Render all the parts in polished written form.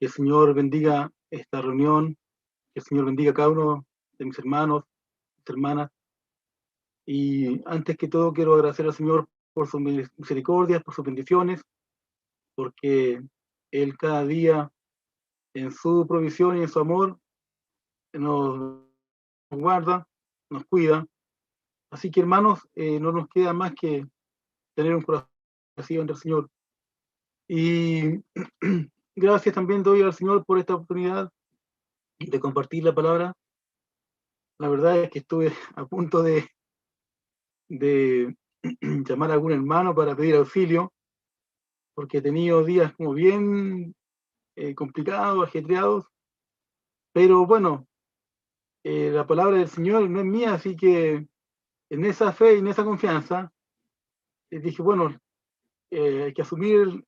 Que el Señor bendiga esta reunión, que el Señor bendiga a cada uno de mis hermanos, mis hermanas. Y antes que todo quiero agradecer al Señor por sus misericordias, por sus bendiciones, porque Él cada día en su provisión y en su amor nos guarda, nos cuida. Así que hermanos, no nos queda más que tener un corazón así ante el Señor. Y gracias también doy al Señor por esta oportunidad de compartir la palabra. La verdad es que estuve a punto de llamar a algún hermano para pedir auxilio, porque he tenido días como bien complicados, ajetreados, pero bueno, la palabra del Señor no es mía, así que en esa fe y en esa confianza, dije, bueno, hay que asumir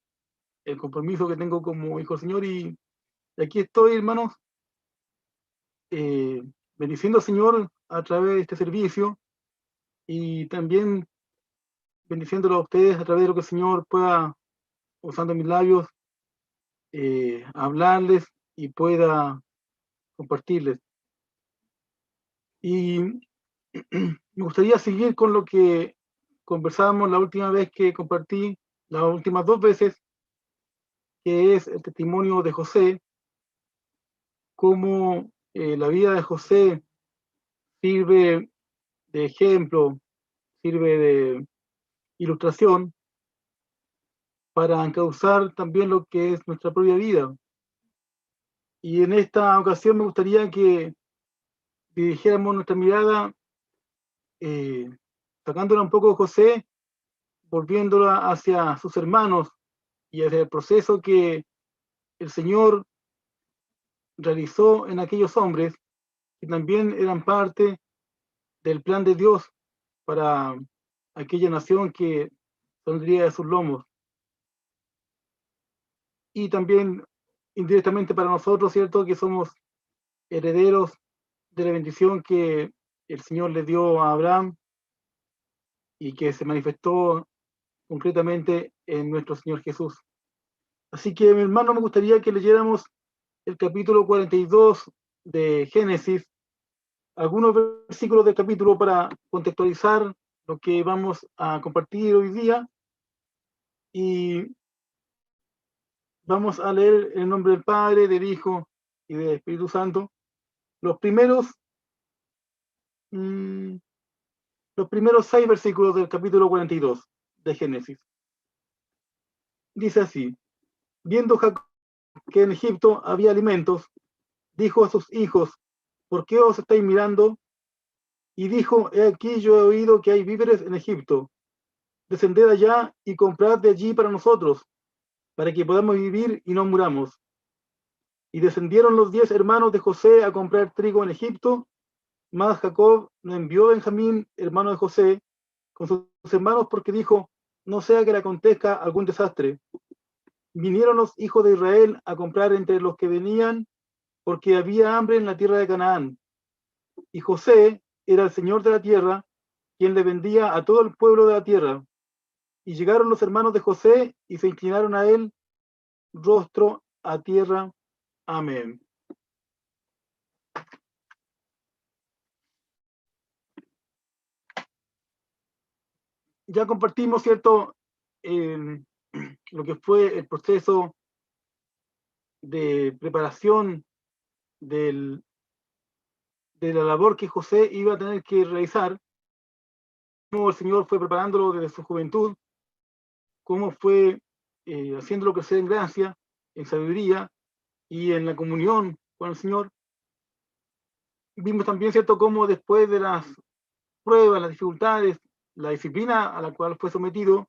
el compromiso que tengo como hijo del Señor y aquí estoy, hermanos, bendiciendo al Señor a través de este servicio y también bendiciéndolo a ustedes a través de lo que el Señor pueda, usando mis labios, hablarles y pueda compartirles. Y me gustaría seguir con lo que conversábamos la última vez que compartí, las últimas dos veces, que es el testimonio de José, cómo la vida de José sirve de ejemplo, sirve de ilustración para encauzar también lo que es nuestra propia vida. Y en esta ocasión me gustaría que dirigiéramos nuestra mirada, sacándola un poco de José, volviéndola hacia sus hermanos y hacia el proceso que el Señor realizó en aquellos hombres que también eran parte del plan de Dios para aquella nación que saldría de sus lomos. Y también indirectamente para nosotros, ¿cierto? Que somos herederos de la bendición que el Señor le dio a Abraham y que se manifestó concretamente en nuestro Señor Jesús. Así que, mi hermano, me gustaría que leyéramos el capítulo 42 de Génesis, algunos versículos del capítulo para contextualizar lo que vamos a compartir hoy día. Y vamos a leer en el nombre del Padre, del Hijo y del Espíritu Santo. Los primeros 6 versículos del capítulo 42 de Génesis. Dice así: viendo Jacob que en Egipto había alimentos, dijo a sus hijos: ¿por qué os estáis mirando? Y dijo: he aquí, yo he oído que hay víveres en Egipto. Descended allá y comprad de allí para nosotros, para que podamos vivir y no muramos. Y descendieron los 10 hermanos de José a comprar trigo en Egipto, mas Jacob no envió a Benjamín, hermano de José, con sus hermanos, porque dijo: no sea que le acontezca algún desastre. Vinieron los hijos de Israel a comprar entre los que venían, porque había hambre en la tierra de Canaán. Y José era el señor de la tierra, quien le vendía a todo el pueblo de la tierra. Y llegaron los hermanos de José y se inclinaron a él, rostro a tierra. Amén. Ya compartimos, ¿cierto? Lo que fue el proceso de preparación de la labor que José iba a tener que realizar, cómo el Señor fue preparándolo desde su juventud, cómo fue haciéndolo crecer en gracia, en sabiduría y en la comunión con el Señor. Vimos también, ¿cierto?, cómo después de las pruebas, las dificultades, la disciplina a la cual fue sometido,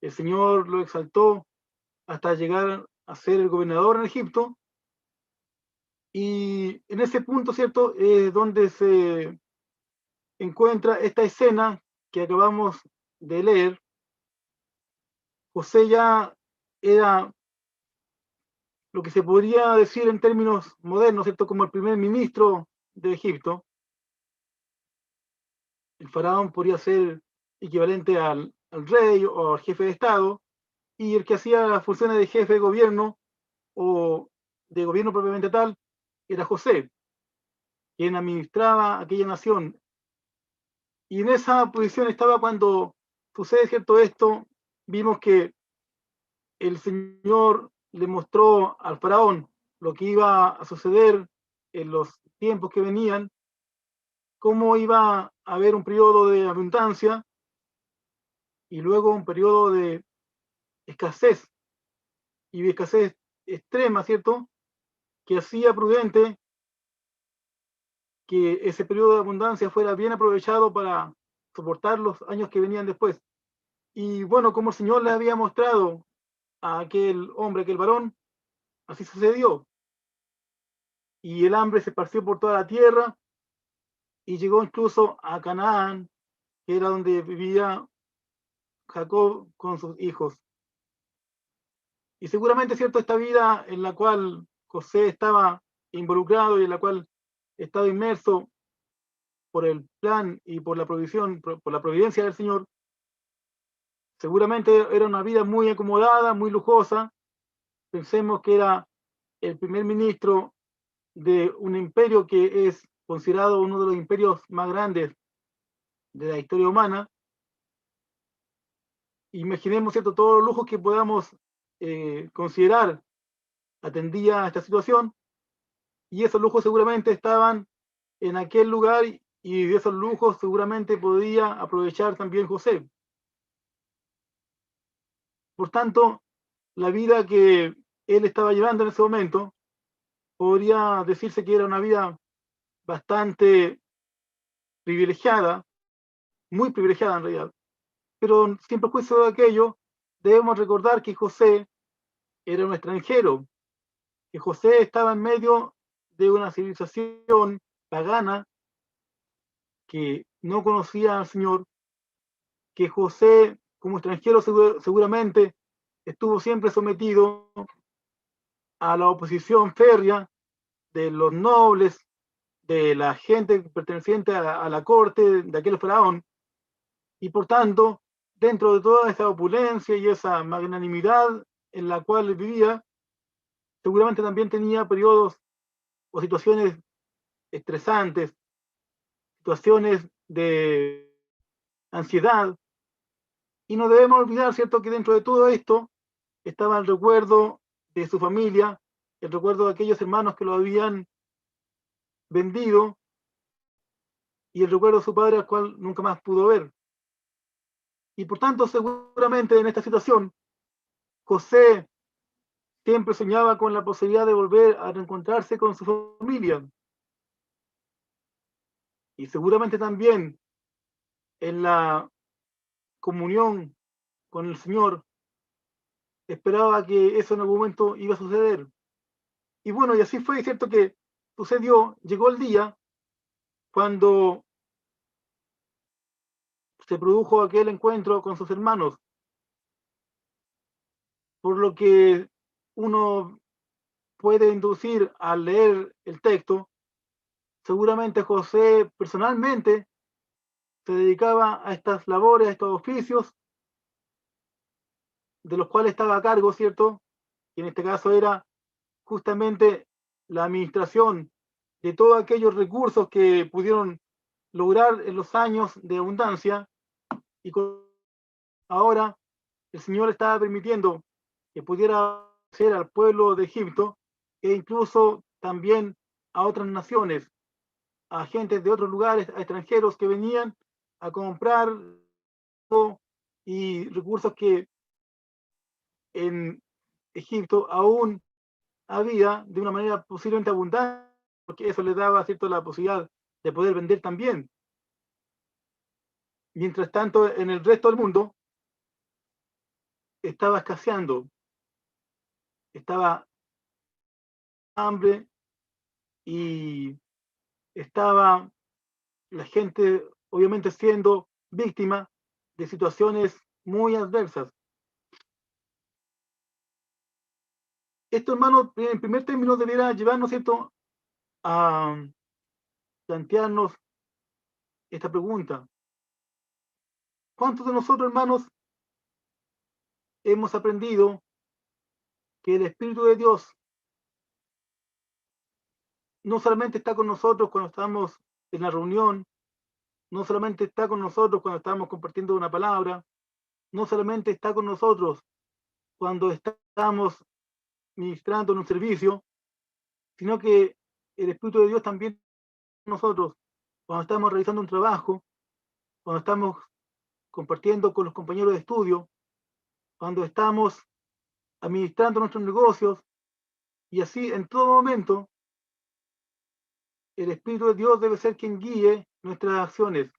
el Señor lo exaltó hasta llegar a ser el gobernador en Egipto. Y en ese punto, ¿cierto?, es donde se encuentra esta escena que acabamos de leer. José ya era lo que se podría decir en términos modernos, ¿cierto?, como el primer ministro de Egipto. El faraón podría ser equivalente al rey o al jefe de Estado, y el que hacía las funciones de jefe de gobierno o de gobierno propiamente tal era José, quien administraba aquella nación. Y en esa posición estaba cuando sucede, ¿cierto? Esto, vimos que el Señor le mostró al faraón lo que iba a suceder en los tiempos que venían, cómo iba a haber un periodo de abundancia y luego un periodo de escasez y de escasez extrema, ¿cierto? Que hacía prudente que ese periodo de abundancia fuera bien aprovechado para soportar los años que venían después. Y bueno, como el Señor le había mostrado a aquel hombre, aquel varón, así sucedió. Y el hambre se esparció por toda la tierra y llegó incluso a Canaán, que era donde vivía Jacob con sus hijos. Y seguramente, ¿cierto? Esta vida en la cual José estaba involucrado y en la cual estaba inmerso por el plan y por la provisión, por la providencia del Señor, seguramente era una vida muy acomodada, muy lujosa. Pensemos que era el primer ministro de un imperio que es considerado uno de los imperios más grandes de la historia humana. Imaginemos, ¿cierto?, todos los lujos que podamos considerar atendía a esta situación, y esos lujos seguramente estaban en aquel lugar y de esos lujos seguramente podía aprovechar también José. Por tanto, la vida que él estaba llevando en ese momento podría decirse que era una vida bastante privilegiada, muy privilegiada en realidad, pero sin perjuicio de aquello, debemos recordar que José era un extranjero, que José estaba en medio de una civilización pagana que no conocía al Señor, que José como extranjero seguramente estuvo siempre sometido a la oposición férrea de los nobles, de la gente perteneciente a la corte de aquel faraón, y por tanto, dentro de toda esa opulencia y esa magnanimidad en la cual vivía, seguramente también tenía periodos o situaciones estresantes, situaciones de ansiedad, y no debemos olvidar, ¿cierto?, que dentro de todo esto estaba el recuerdo de su familia, el recuerdo de aquellos hermanos que lo habían vendido y el recuerdo de su padre al cual nunca más pudo ver. Y por tanto, seguramente en esta situación, José siempre soñaba con la posibilidad de volver a reencontrarse con su familia. Y seguramente también en la comunión con el Señor esperaba que eso en algún momento iba a suceder. Y bueno, y así fue, cierto que sucedió, llegó el día cuando se produjo aquel encuentro con sus hermanos, por lo que uno puede inducir al leer el texto, seguramente José personalmente se dedicaba a estas labores, a estos oficios, de los cuales estaba a cargo, ¿cierto? Y en este caso era justamente la administración de todos aquellos recursos que pudieron lograr en los años de abundancia, y ahora el Señor estaba permitiendo que pudiera ser al pueblo de Egipto e incluso también a otras naciones, a gentes de otros lugares, a extranjeros que venían a comprar y recursos que en Egipto aún había de una manera posiblemente abundante, porque eso les daba, ¿cierto?, la posibilidad de poder vender también. Mientras tanto, en el resto del mundo estaba escaseando, estaba hambre y estaba la gente obviamente siendo víctima de situaciones muy adversas. Esto, hermano, en primer término debiera llevarnos, ¿cierto?, a plantearnos esta pregunta. ¿Cuántos de nosotros, hermanos, hemos aprendido que el Espíritu de Dios no solamente está con nosotros cuando estamos en la reunión, no solamente está con nosotros cuando estamos compartiendo una palabra, no solamente está con nosotros cuando estamos ministrando en un servicio, sino que el Espíritu de Dios también con nosotros cuando estamos realizando un trabajo, cuando estamos compartiendo con los compañeros de estudio, cuando estamos administrando nuestros negocios, y así en todo momento el Espíritu de Dios debe ser quien guíe nuestras acciones.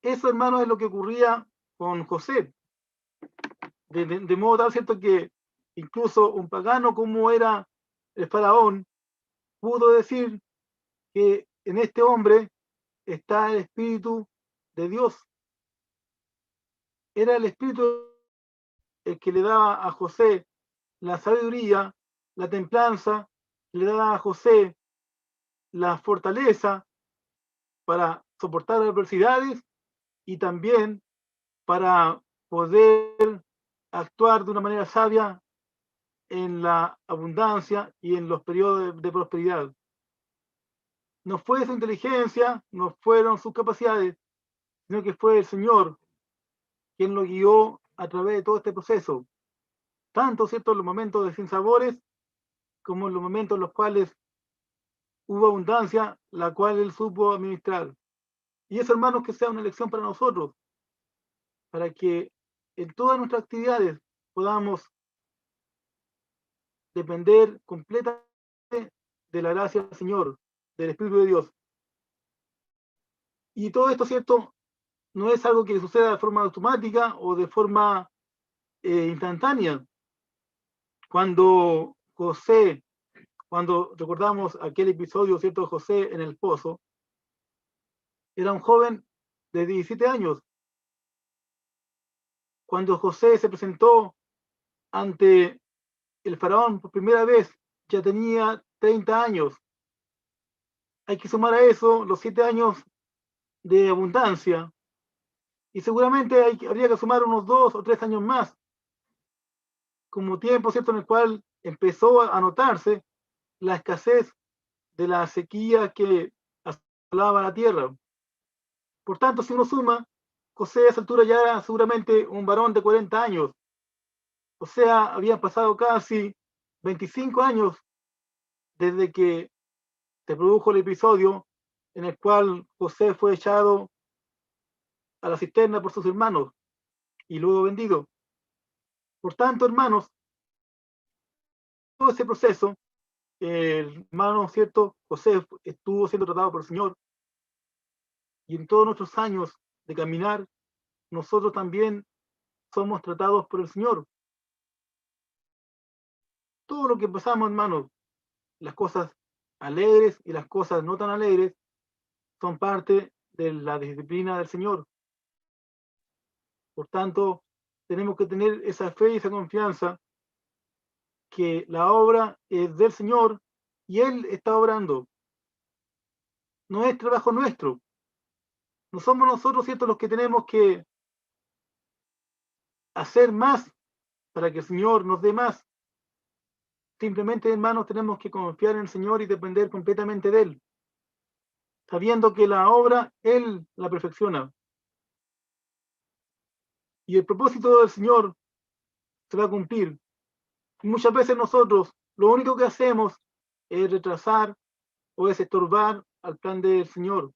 Eso, hermanos, es lo que ocurría con José. De modo tal, ¿cierto?, que incluso un pagano como era el faraón pudo decir que en este hombre está el Espíritu de Dios. Era el Espíritu el que le daba a José la sabiduría, la templanza, le daba a José la fortaleza para soportar adversidades y también para poder actuar de una manera sabia en la abundancia y en los periodos de prosperidad. No fue su inteligencia, no fueron sus capacidades, sino que fue el Señor quien lo guió a través de todo este proceso, tanto, ¿cierto?, en los momentos de sinsabores como en los momentos en los cuales hubo abundancia, la cual él supo administrar. Y eso, hermanos, que sea una lección para nosotros, para que en todas nuestras actividades podamos depender completamente de la gracia del Señor, del Espíritu de Dios. Y todo esto, ¿cierto?, no es algo que suceda de forma automática o de forma instantánea. Cuando recordamos aquel episodio, ¿cierto?, de José en el pozo, era un joven de 17 años. Cuando José se presentó ante el faraón por primera vez, ya tenía 30 años. Hay que sumar a eso los 7 años de abundancia. Y seguramente habría que sumar unos 2 o 3 años más, como tiempo, ¿cierto?, en el cual empezó a notarse la escasez de la sequía que asolaba la tierra. Por tanto, si uno suma, José a esa altura ya era seguramente un varón de 40 años. O sea, habían pasado casi 25 años desde que se produjo el episodio en el cual José fue echado a la cisterna por sus hermanos y luego vendido. Por tanto, hermanos, todo ese proceso, el hermano, ¿cierto?, José estuvo siendo tratado por el Señor, y en todos nuestros años de caminar, nosotros también somos tratados por el Señor. Todo lo que pasamos, hermanos, las cosas alegres y las cosas no tan alegres, son parte de la disciplina del Señor. Por tanto, tenemos que tener esa fe y esa confianza que la obra es del Señor y Él está obrando. No es trabajo nuestro. No somos nosotros, ¿cierto?, los que tenemos que hacer más para que el Señor nos dé más. Simplemente, hermanos, tenemos que confiar en el Señor y depender completamente de Él, sabiendo que la obra Él la perfecciona. Y el propósito del Señor se va a cumplir. Y muchas veces nosotros lo único que hacemos es retrasar o es estorbar al plan del Señor.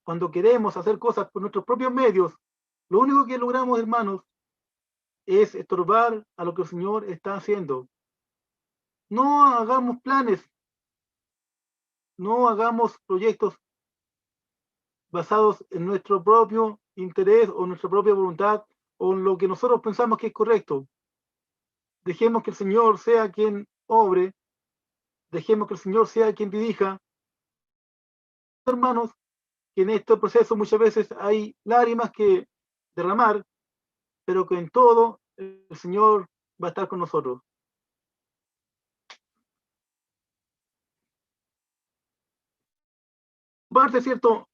Cuando queremos hacer cosas por nuestros propios medios, lo único que logramos, hermanos, es estorbar a lo que el Señor está haciendo. No hagamos planes, no hagamos proyectos basados en nuestro propio interés o nuestra propia voluntad o en lo que nosotros pensamos que es correcto. Dejemos que el Señor sea quien obre, dejemos que el Señor sea quien dirija. Hermanos, que en este proceso muchas veces hay lágrimas que derramar, pero que en todo el Señor va a estar con nosotros. Parte, ¿cierto?,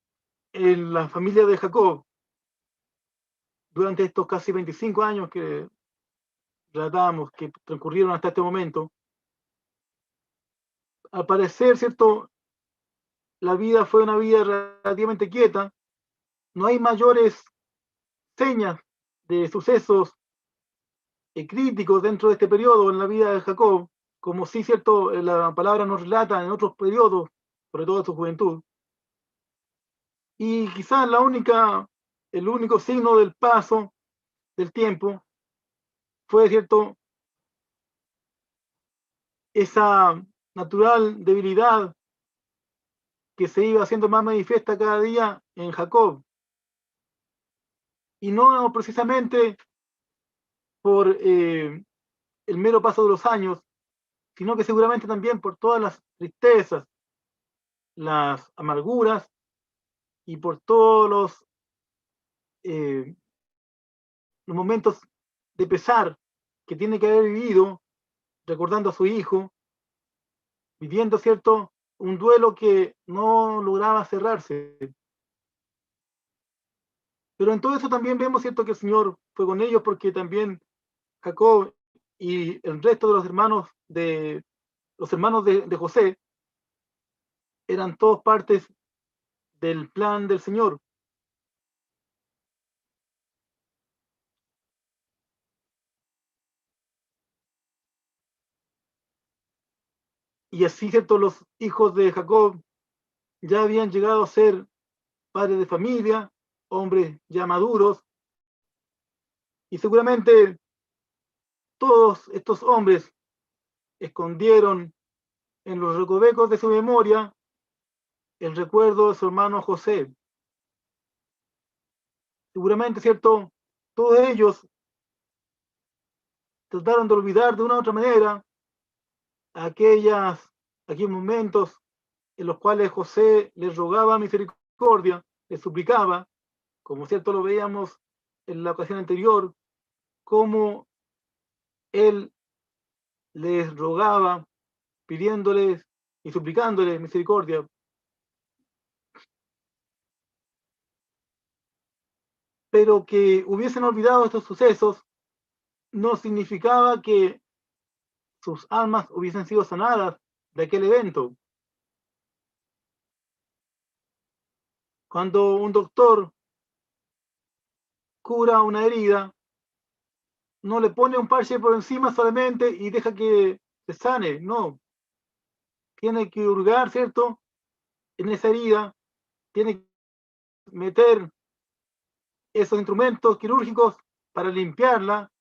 en la familia de Jacob, durante estos casi 25 años que tratamos, que transcurrieron hasta este momento, al parecer, ¿cierto? La vida fue una vida relativamente quieta. No hay mayores señas de sucesos críticos dentro de este periodo en la vida de Jacob, como sí, ¿cierto? La palabra nos relata en otros periodos, sobre todo en su juventud. Y quizás el único signo del paso del tiempo fue, ¿cierto?, esa natural debilidad que se iba haciendo más manifiesta cada día en Jacob. Y no precisamente por el mero paso de los años, sino que seguramente también por todas las tristezas, las amarguras y por todos los momentos de pesar que tiene que haber vivido, recordando a su hijo, viviendo, ¿cierto?, un duelo que no lograba cerrarse. Pero en todo eso también vemos, ¿cierto?, que el Señor fue con ellos, porque también Jacob y el resto de los hermanos de José eran todos partes del plan del Señor. Y así, ¿cierto?, los hijos de Jacob ya habían llegado a ser padres de familia, hombres ya maduros, y seguramente todos estos hombres escondieron en los recovecos de su memoria el recuerdo de su hermano José. Seguramente, ¿cierto?, todos ellos trataron de olvidar de una u otra manera aquellos momentos en los cuales José les rogaba misericordia, les suplicaba, como cierto lo veíamos en la ocasión anterior, cómo él les rogaba, pidiéndoles y suplicándoles misericordia. Pero que hubiesen olvidado estos sucesos no significaba que sus almas hubiesen sido sanadas de aquel evento. Cuando un doctor cura una herida, no le pone un parche por encima solamente y deja que se sane, no. Tiene que hurgar, ¿cierto?, en esa herida, tiene que meter esos instrumentos quirúrgicos para limpiarla,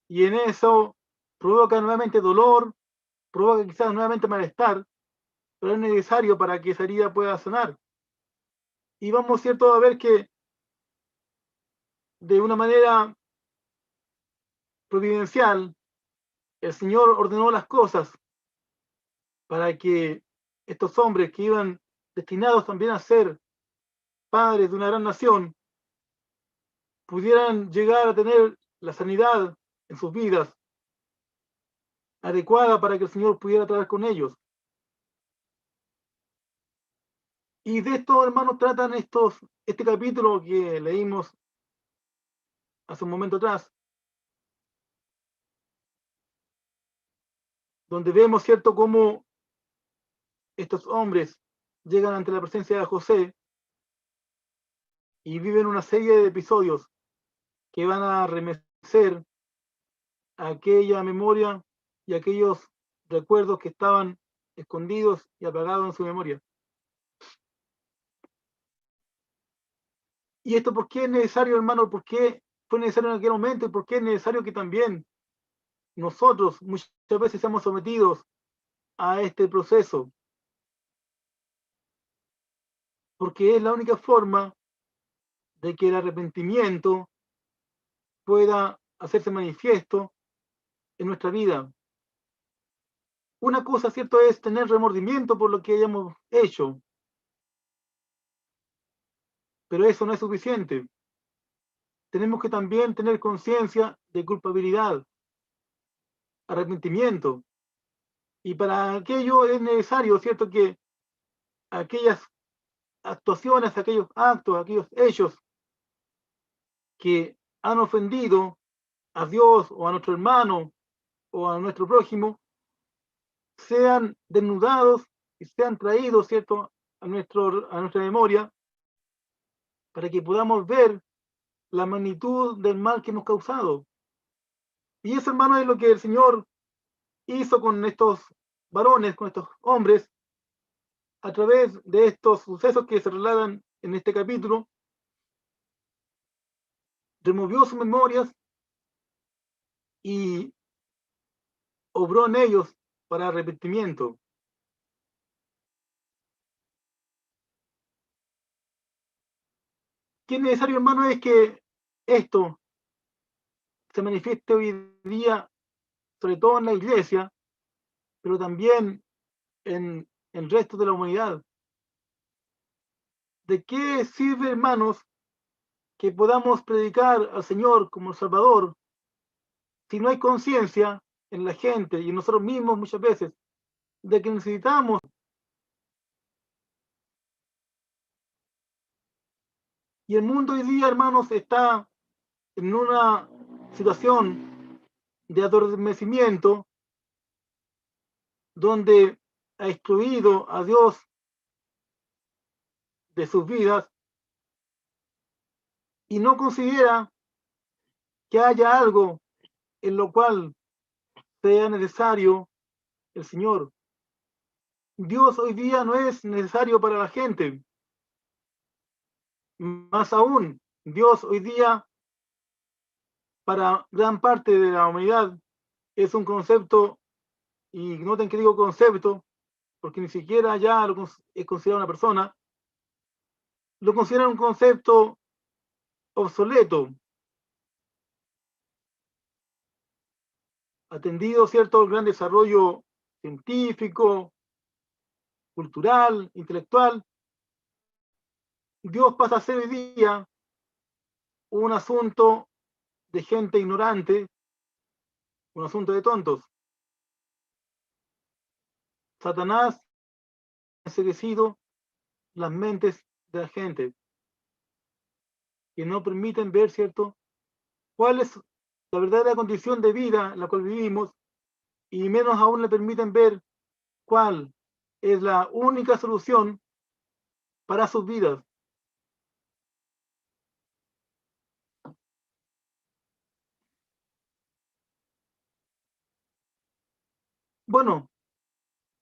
y en eso provoca nuevamente dolor, provoca quizás nuevamente malestar, pero es necesario para que esa herida pueda sanar. Y vamos, ¿cierto?, a ver que de una manera providencial el Señor ordenó las cosas para que estos hombres que iban destinados también a ser padres de una gran nación pudieran llegar a tener la sanidad en sus vidas adecuada para que el Señor pudiera tratar con ellos. Y de esto, hermanos, tratan este capítulo que leímos hace un momento atrás, donde vemos, ¿cierto?, cómo estos hombres llegan ante la presencia de José y viven una serie de episodios que van a remecer aquella memoria y aquellos recuerdos que estaban escondidos y apagados en su memoria. ¿Y esto por qué es necesario, hermano? ¿Por qué fue necesario en aquel momento? ¿Y por qué es necesario que también nosotros muchas veces seamos sometidos a este proceso? Porque es la única forma de que el arrepentimiento pueda hacerse manifiesto en nuestra vida. Una cosa, ¿cierto?, es tener remordimiento por lo que hayamos hecho, pero eso no es suficiente. Tenemos que también tener conciencia de culpabilidad, arrepentimiento. Y para aquello es necesario, ¿cierto?, que aquellas actuaciones, aquellos actos, aquellos hechos que han ofendido a Dios o a nuestro hermano o a nuestro prójimo sean desnudados y sean traídos, ¿cierto?, a nuestra memoria, para que podamos ver la magnitud del mal que hemos causado. Y eso, hermano, es lo que el Señor hizo con estos varones, con estos hombres, a través de estos sucesos que se relatan en este capítulo. Removió sus memorias y obró en ellos para arrepentimiento. ¿Qué es necesario, hermano? Es que esto se manifieste hoy día, sobre todo en la iglesia, pero también en el resto de la humanidad. ¿De qué sirve, hermanos, que podamos predicar al Señor como Salvador si no hay conciencia en la gente y en nosotros mismos muchas veces de que necesitamos? Y el mundo hoy día, hermanos, está en una situación de adormecimiento donde ha excluido a Dios de sus vidas y no considera que haya algo en lo cual sea necesario el Señor. Dios hoy día no es necesario para la gente. Más aún, Dios hoy día para gran parte de la humanidad es un concepto, y noten que digo concepto, porque ni siquiera ya es considerado una persona, lo consideran un concepto obsoleto, atendido, ¿cierto?, el gran desarrollo científico, cultural, intelectual. Dios pasa a ser hoy día un asunto de gente ignorante, un asunto de tontos. Satanás ha enseguecido las mentes de la gente que no permiten ver, ¿cierto?, cuál es la verdadera condición de vida en la cual vivimos, y menos aún le permiten ver cuál es la única solución para sus vidas. Bueno,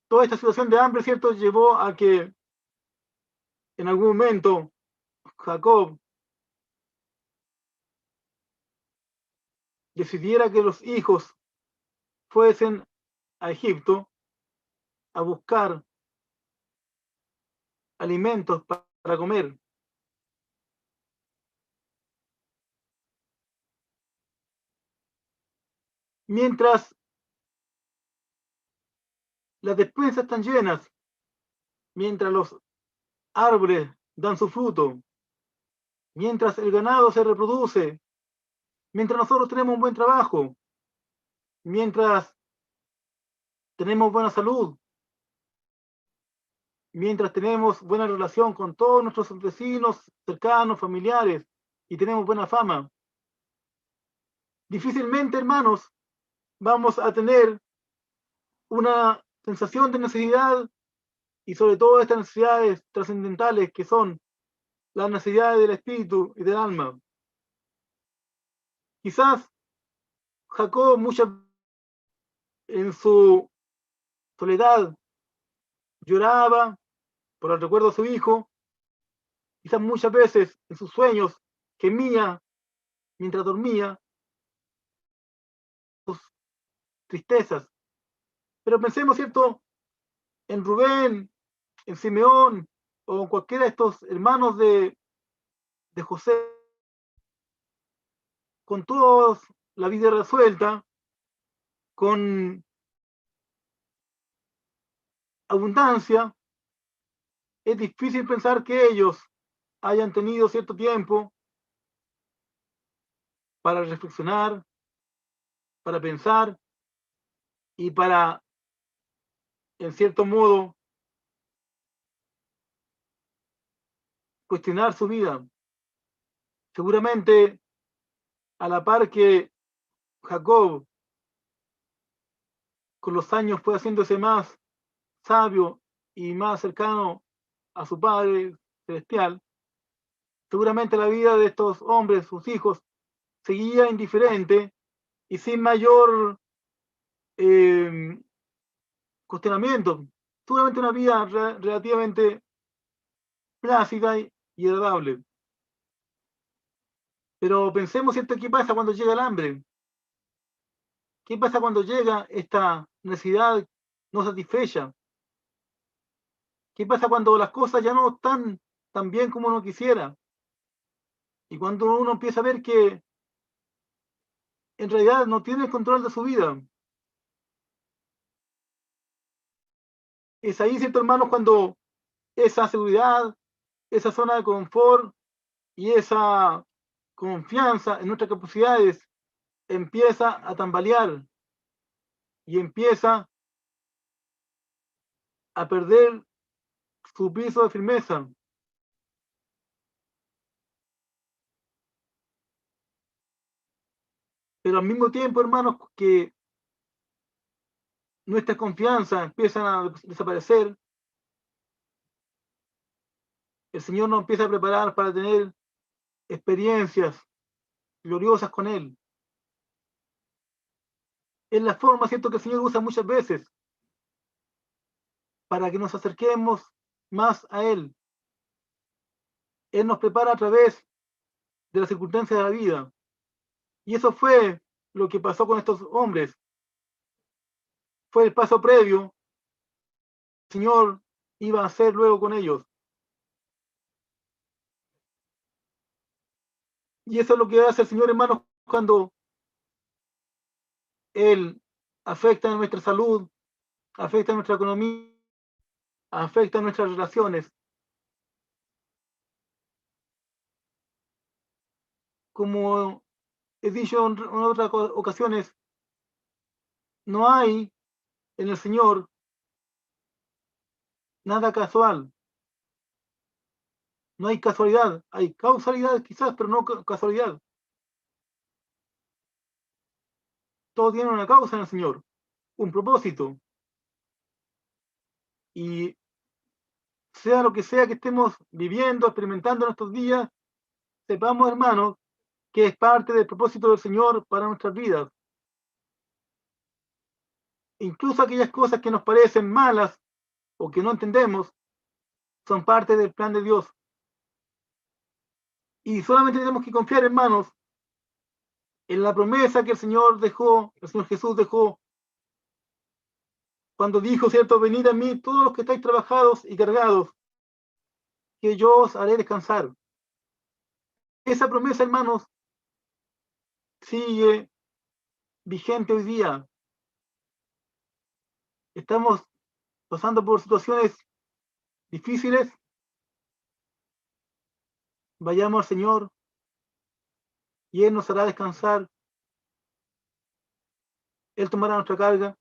toda esta situación de hambre, ¿cierto?, llevó a que en algún momento Jacob decidiera que los hijos fuesen a Egipto a buscar alimentos para comer. Mientras las despensas están llenas, mientras los árboles dan su fruto, mientras el ganado se reproduce, mientras nosotros tenemos un buen trabajo, mientras tenemos buena salud, mientras tenemos buena relación con todos nuestros vecinos, cercanos, familiares, y tenemos buena fama, difícilmente, hermanos, vamos a tener una sensación de necesidad, y sobre todo estas necesidades trascendentales que son las necesidades del espíritu y del alma. Quizás Jacob muchas en su soledad lloraba por el recuerdo de su hijo, quizás muchas veces en sus sueños gemía mientras dormía sus tristezas. Pero pensemos, ¿cierto?, en Rubén, en Simeón o en cualquiera de estos hermanos de José, con toda la vida resuelta, con abundancia. Es difícil pensar que ellos hayan tenido cierto tiempo para reflexionar, para pensar y para, en cierto modo, cuestionar su vida. Seguramente, a la par que Jacob con los años fue haciéndose más sabio y más cercano a su Padre Celestial, seguramente la vida de estos hombres, sus hijos, seguía indiferente y sin mayor eh, cuestionamiento. Seguramente una vida relativamente plácida y agradable. Pero pensemos, ¿cierto? ¿Qué pasa cuando llega el hambre? ¿Qué pasa cuando llega esta necesidad no satisfecha? ¿Qué pasa cuando las cosas ya no están tan bien como uno quisiera? Y cuando uno empieza a ver que en realidad no tiene el control de su vida. Es ahí, ¿cierto, hermanos? Cuando esa seguridad, esa zona de confort y esa confianza en nuestras capacidades empieza a tambalear y empieza a perder su piso de firmeza. Pero al mismo tiempo, hermanos, que nuestras confianzas empiezan a desaparecer, el Señor nos empieza a preparar para tener experiencias gloriosas con Él. Es la forma, ¿cierto?, que el Señor usa muchas veces para que nos acerquemos más a Él. Él nos prepara a través de las circunstancias de la vida. Y eso fue lo que pasó con estos hombres. Fue el paso previo que el Señor iba a hacer luego con ellos. Y eso es lo que hace el Señor, hermanos, cuando Él afecta nuestra salud, afecta nuestra economía, afecta nuestras relaciones. Como he dicho en otras ocasiones, no hay en el Señor nada casual. No hay casualidad. Hay causalidad quizás, pero no casualidad. Todo tiene una causa en el Señor, un propósito. Y sea lo que sea que estemos viviendo, experimentando en estos días, sepamos, hermanos, que es parte del propósito del Señor para nuestras vidas. Incluso aquellas cosas que nos parecen malas o que no entendemos, son parte del plan de Dios. Y solamente tenemos que confiar, hermanos, en la promesa que el Señor dejó, el Señor Jesús dejó, cuando dijo, ¿cierto? Venid a mí todos los que estáis trabajados y cargados, que yo os haré descansar. Esa promesa, hermanos, sigue vigente hoy día. Estamos pasando por situaciones difíciles. Vayamos al Señor y Él nos hará descansar. Él tomará nuestra carga.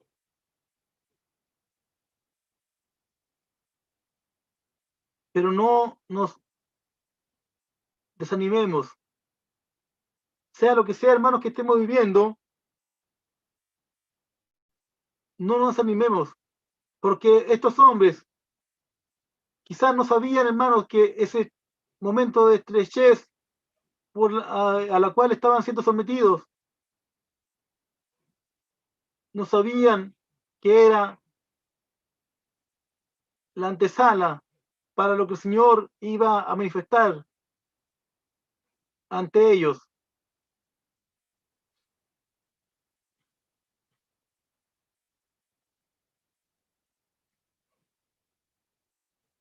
Pero no nos desanimemos. Sea lo que sea, hermanos, que estemos viviendo, no nos desanimemos. Porque estos hombres quizás no sabían, hermanos, que ese momento de estrechez a la cual estaban siendo sometidos, no sabían que era la antesala para lo que el Señor iba a manifestar ante ellos.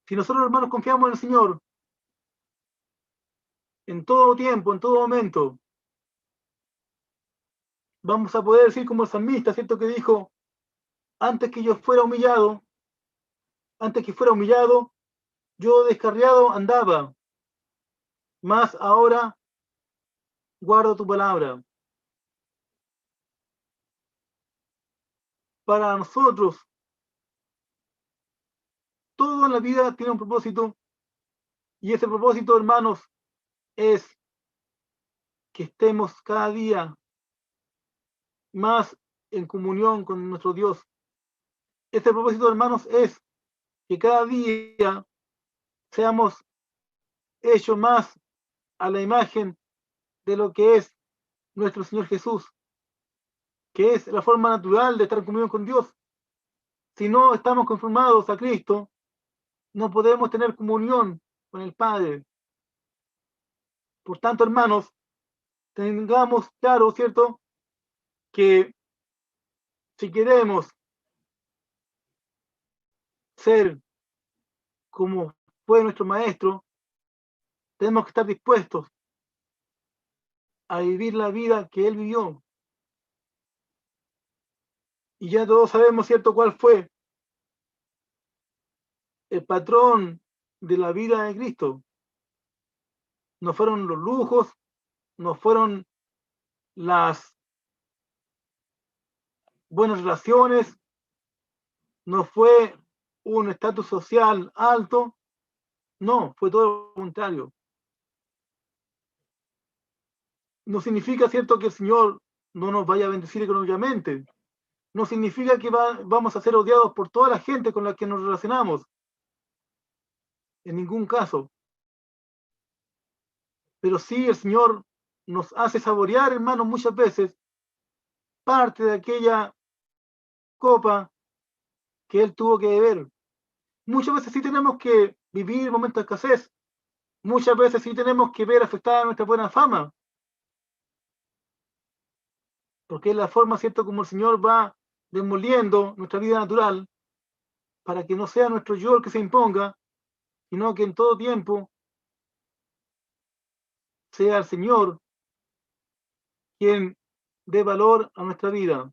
Si nosotros, hermanos, confiamos en el Señor en todo tiempo, en todo momento, vamos a poder decir como el salmista, ¿cierto? Que dijo, antes que yo fuera humillado, antes que fuera humillado, yo descarriado andaba, mas ahora guardo tu palabra. Para nosotros, todo en la vida tiene un propósito, y ese propósito, hermanos, es que estemos cada día más en comunión con nuestro Dios. Este propósito, hermanos, es que cada día seamos hechos más a la imagen de lo que es nuestro Señor Jesús, que es la forma natural de estar en comunión con Dios. Si no estamos conformados a Cristo, no podemos tener comunión con el Padre. Por tanto, hermanos, tengamos claro, ¿cierto?, que si queremos ser como fue nuestro Maestro, tenemos que estar dispuestos a vivir la vida que Él vivió. Y ya todos sabemos, ¿cierto?, cuál fue el patrón de la vida de Cristo. No fueron los lujos, no fueron las buenas relaciones, no fue un estatus social alto, no, fue todo lo contrario. No significa, ¿cierto?, que el Señor no nos vaya a bendecir económicamente. No significa que vamos a ser odiados por toda la gente con la que nos relacionamos. En ningún caso. Pero sí el Señor nos hace saborear, hermanos, muchas veces parte de aquella copa que Él tuvo que beber. Muchas veces sí tenemos que vivir momentos de escasez. Muchas veces sí tenemos que ver afectada nuestra buena fama. Porque es la forma, ¿cierto?, como el Señor va demoliendo nuestra vida natural para que no sea nuestro yo el que se imponga, sino que en todo tiempo sea el Señor quien dé valor a nuestra vida.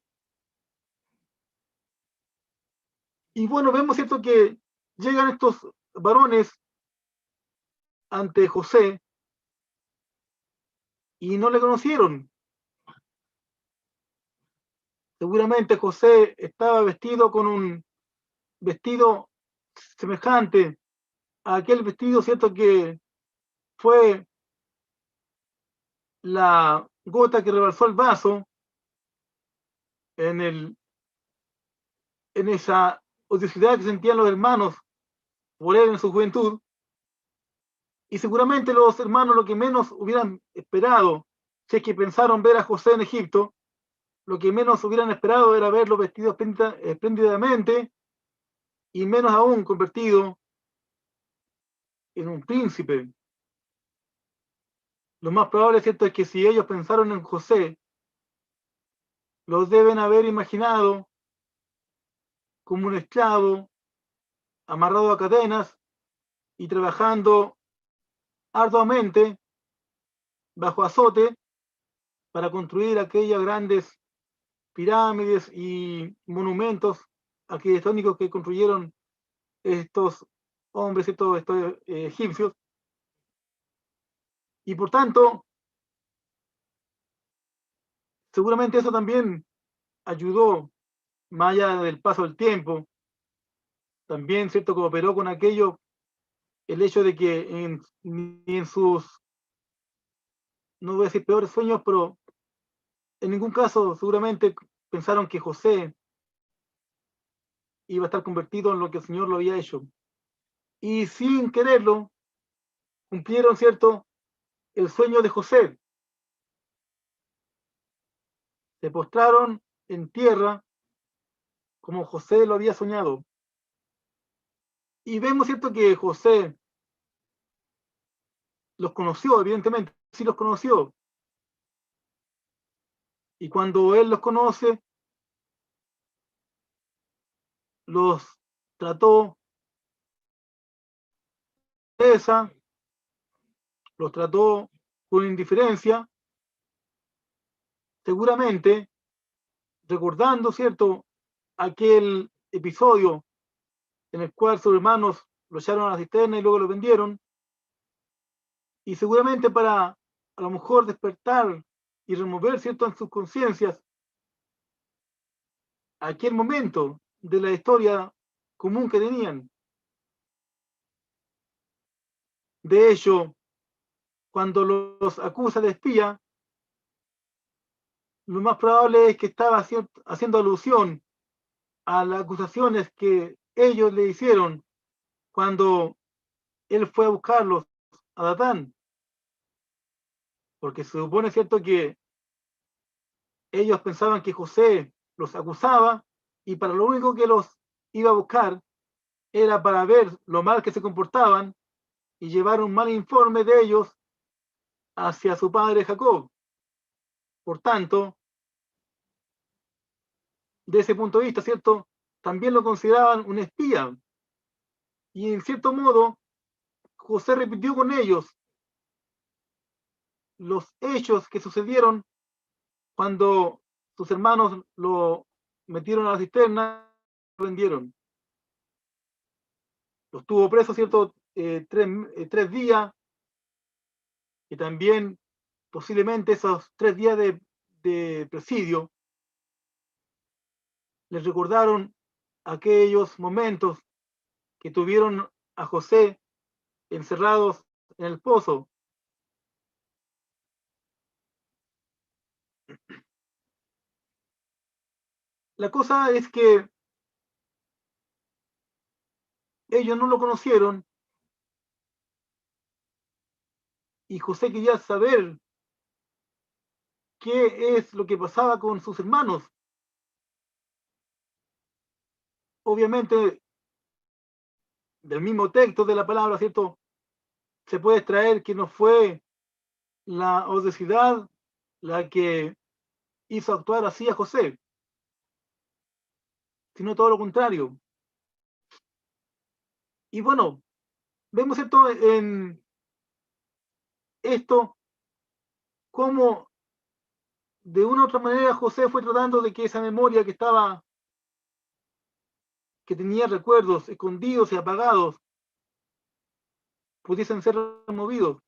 Y bueno, vemos, ¿cierto?, que llegan estos varones ante José y no le conocieron. Seguramente José estaba vestido con un vestido semejante a aquel vestido, ¿cierto?, que fue la gota que rebalsó el vaso en, en esa odiosidad que sentían los hermanos por él en su juventud. Y seguramente los hermanos lo que menos hubieran esperado, si es que pensaron ver a José en Egipto, lo que menos hubieran esperado era verlo vestido espléndidamente y menos aún convertido en un príncipe. Lo más probable, ¿cierto?, es que si ellos pensaron en José, los deben haber imaginado como un esclavo amarrado a cadenas y trabajando arduamente bajo azote para construir aquellas grandes pirámides y monumentos arquitectónicos que construyeron estos hombres, estos egipcios. Y por tanto, seguramente eso también ayudó, más allá del paso del tiempo, también, ¿cierto?, cooperó con aquello, el hecho de que en sus, no voy a decir peores sueños, pero en ningún caso seguramente pensaron que José iba a estar convertido en lo que el Señor lo había hecho. Y sin quererlo, cumplieron, ¿cierto?, el sueño de José. Se postraron en tierra como José lo había soñado. Y vemos, ¿cierto?, que José los conoció, evidentemente, sí los conoció. Y cuando él los conoce, los trató esa, los trató con indiferencia, seguramente recordando, ¿cierto?, aquel episodio en el cual sus hermanos lo echaron a la cisterna y luego lo vendieron, y seguramente para a lo mejor despertar y remover, ¿cierto?, en sus conciencias aquel momento de la historia común que tenían. De hecho, cuando los acusa de espía, lo más probable es que estaba haciendo alusión a las acusaciones que ellos le hicieron cuando él fue a buscarlos a Datán, porque se supone, ¿cierto?, que ellos pensaban que José los acusaba y para lo único que los iba a buscar era para ver lo mal que se comportaban y llevar un mal informe de ellos hacia su padre Jacob. Por tanto, de ese punto de vista, ¿cierto?, también lo consideraban un espía. Y en cierto modo, José repitió con ellos los hechos que sucedieron cuando sus hermanos lo metieron a la cisterna y lo vendieron. Los tuvo presos, ¿cierto?, 3 días, y también posiblemente esos 3 días de presidio les recordaron aquellos momentos que tuvieron a José encerrados en el pozo. La cosa es que ellos no lo conocieron y José quería saber qué es lo que pasaba con sus hermanos. Obviamente, del mismo texto de la palabra, ¿cierto?, se puede extraer que no fue la odiosidad la que hizo actuar así a José, sino todo lo contrario. Y bueno, vemos esto en esto, cómo de una u otra manera José fue tratando de que esa memoria que tenía recuerdos escondidos y apagados, pudiesen ser removidos.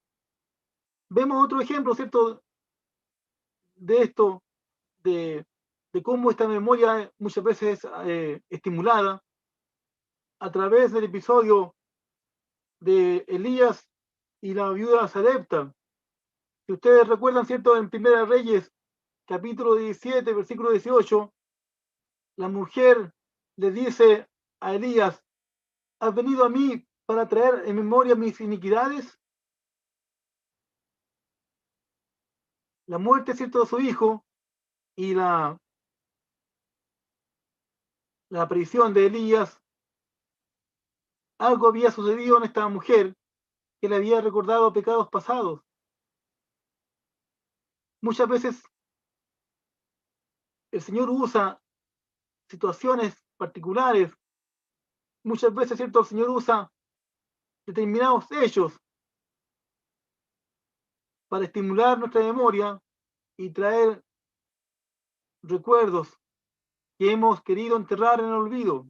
Vemos otro ejemplo, ¿cierto?, de esto, de, de cómo esta memoria muchas veces es estimulada a través del episodio de Elías y la viuda Sarepta. Si ustedes recuerdan, ¿cierto?, en Primera Reyes, capítulo 17, versículo 18, la mujer le dice a Elías: ¿has venido a mí para traer en memoria mis iniquidades? La muerte, ¿cierto?, de su hijo y la aparición de Elías, algo había sucedido en esta mujer que le había recordado pecados pasados. Muchas veces el Señor usa situaciones particulares, muchas veces, ¿cierto?, el Señor usa determinados hechos para estimular nuestra memoria y traer recuerdos que hemos querido enterrar en el olvido.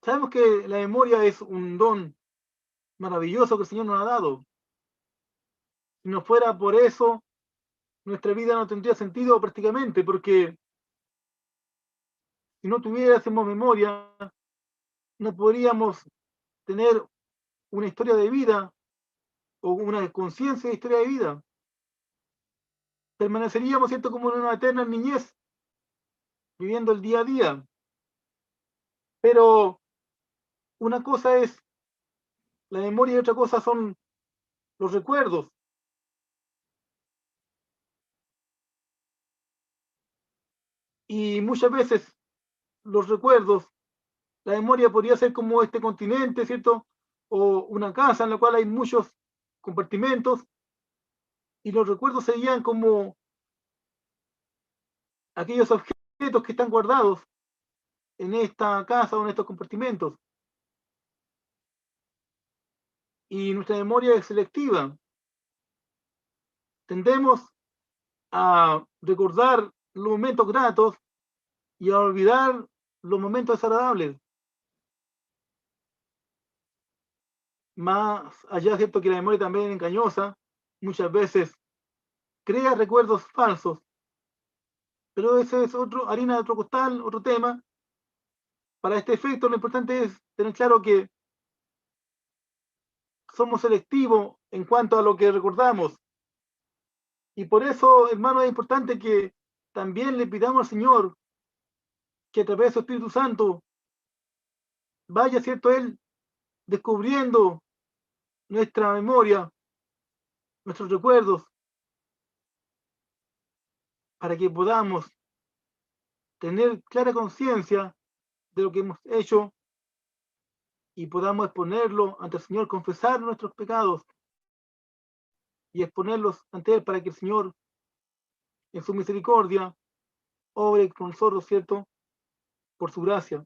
Sabemos que la memoria es un don maravilloso que el Señor nos ha dado. Si no fuera por eso, nuestra vida no tendría sentido prácticamente, porque si no tuviésemos memoria, no podríamos tener una historia de vida o una conciencia de historia de vida. Permaneceríamos, ¿cierto?, como en una eterna niñez, viviendo el día a día. Pero una cosa es la memoria y otra cosa son los recuerdos. Y muchas veces los recuerdos, la memoria podría ser como este continente, ¿cierto? O una casa en la cual hay muchos compartimentos y los recuerdos serían como aquellos objetos que están guardados en esta casa o en estos compartimentos. Y nuestra memoria es selectiva. Tendemos a recordar los momentos gratos y a olvidar los momentos desagradables. Más allá, ¿cierto?, que la memoria también es engañosa, muchas veces crea recuerdos falsos, pero ese es otro, harina de otro costal, otro tema. Para este efecto, lo importante es tener claro que somos selectivos en cuanto a lo que recordamos. Y por eso, hermano, es importante que también le pidamos al Señor que a través de su Espíritu Santo vaya, ¿cierto?, Él descubriendo nuestra memoria, nuestros recuerdos, para que podamos tener clara conciencia de lo que hemos hecho y podamos exponerlo ante el Señor, confesar nuestros pecados y exponerlos ante Él para que el Señor, en su misericordia, obre con nosotros, ¿cierto?, por su gracia.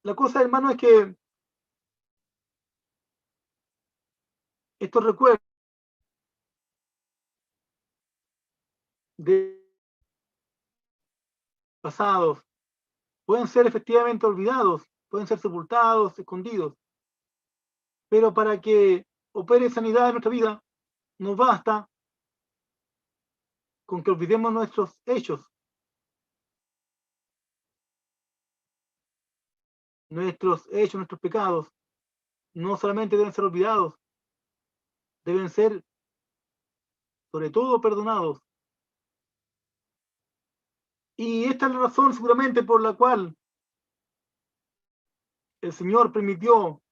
La cosa, hermano, es que estos recuerdos de pasados pueden ser efectivamente olvidados, pueden ser sepultados, escondidos, pero para que opere sanidad en nuestra vida, no basta con que olvidemos nuestros hechos, nuestros pecados, no solamente deben ser olvidados, deben ser sobre todo perdonados. Y esta es la razón seguramente por la cual el Señor permitió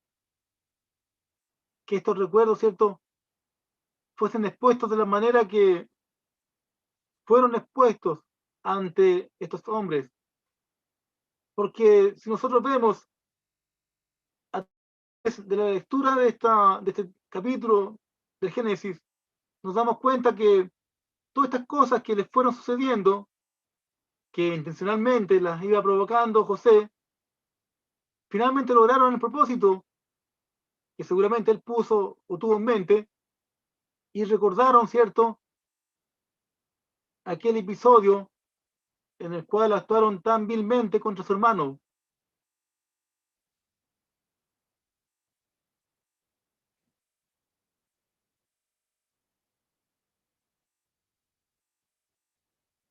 que estos recuerdos, ¿cierto?, fuesen expuestos de la manera que fueron expuestos ante estos hombres. Porque si nosotros vemos a través de la lectura de este capítulo del Génesis, nos damos cuenta que todas estas cosas que les fueron sucediendo, que intencionalmente las iba provocando José, finalmente lograron el propósito que seguramente él puso o tuvo en mente, y recordaron, ¿cierto?, aquel episodio en el cual actuaron tan vilmente contra su hermano.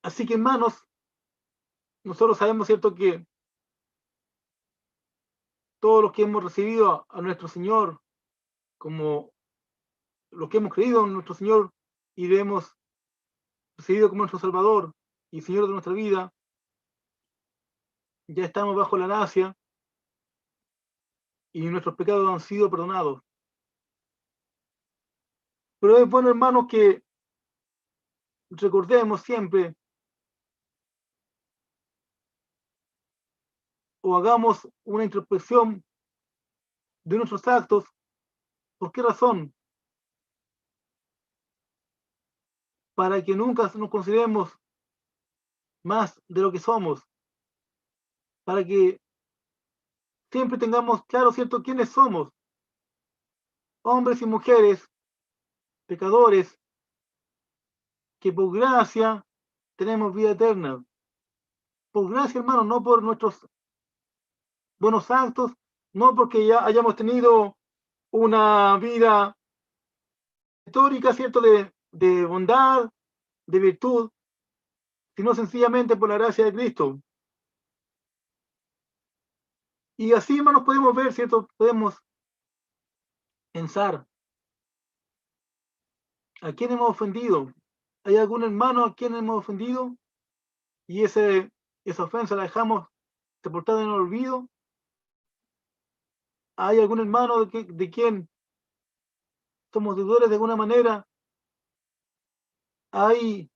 Así que, hermanos, nosotros sabemos, ¿cierto?, que todos los que hemos recibido a nuestro Señor, como los que hemos creído en nuestro Señor y le hemos recibido como nuestro Salvador y Señor de nuestra vida, ya estamos bajo la gracia y nuestros pecados han sido perdonados. Pero es bueno, hermanos, que recordemos siempre o hagamos una introspección de nuestros actos. ¿Por qué razón? Para que nunca nos consideremos más de lo que somos, para que siempre tengamos claro, ¿cierto?, quiénes somos, hombres y mujeres, pecadores, que por gracia tenemos vida eterna. Por gracia, hermano, no por nuestros buenos actos, no porque ya hayamos tenido una vida histórica, ¿cierto?, de bondad, de virtud, sino sencillamente por la gracia de Cristo. Y así, hermanos, podemos ver, ¿cierto?, podemos pensar a quién hemos ofendido. ¿Hay algún hermano a quien hemos ofendido? Y esa ofensa la dejamos sepultada en el olvido. ¿Hay algún hermano de quien somos deudores de alguna manera? ¿Hay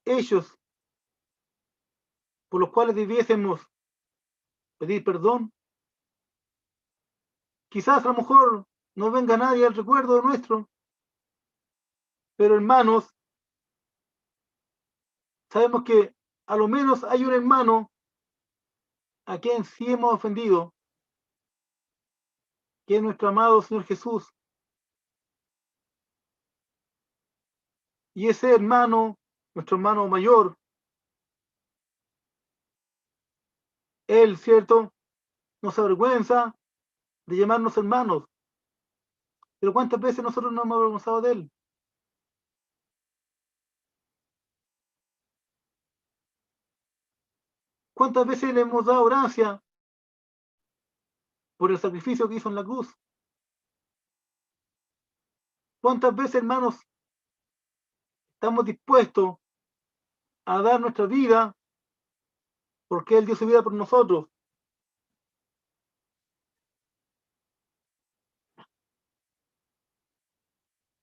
hechos por los cuales debiésemos pedir perdón? Quizás a lo mejor no venga nadie al recuerdo nuestro, pero hermanos, sabemos que a lo menos hay un hermano a quien sí hemos ofendido, que es nuestro amado Señor Jesús. Y ese hermano, nuestro hermano mayor, él, ¿cierto?, no se avergüenza de llamarnos hermanos. Pero ¿cuántas veces nosotros nos hemos avergonzado de él? ¿Cuántas veces le hemos dado gracia por el sacrificio que hizo en la cruz? ¿Cuántas veces, hermanos, estamos dispuestos a dar nuestra vida porque Él dio su vida por nosotros?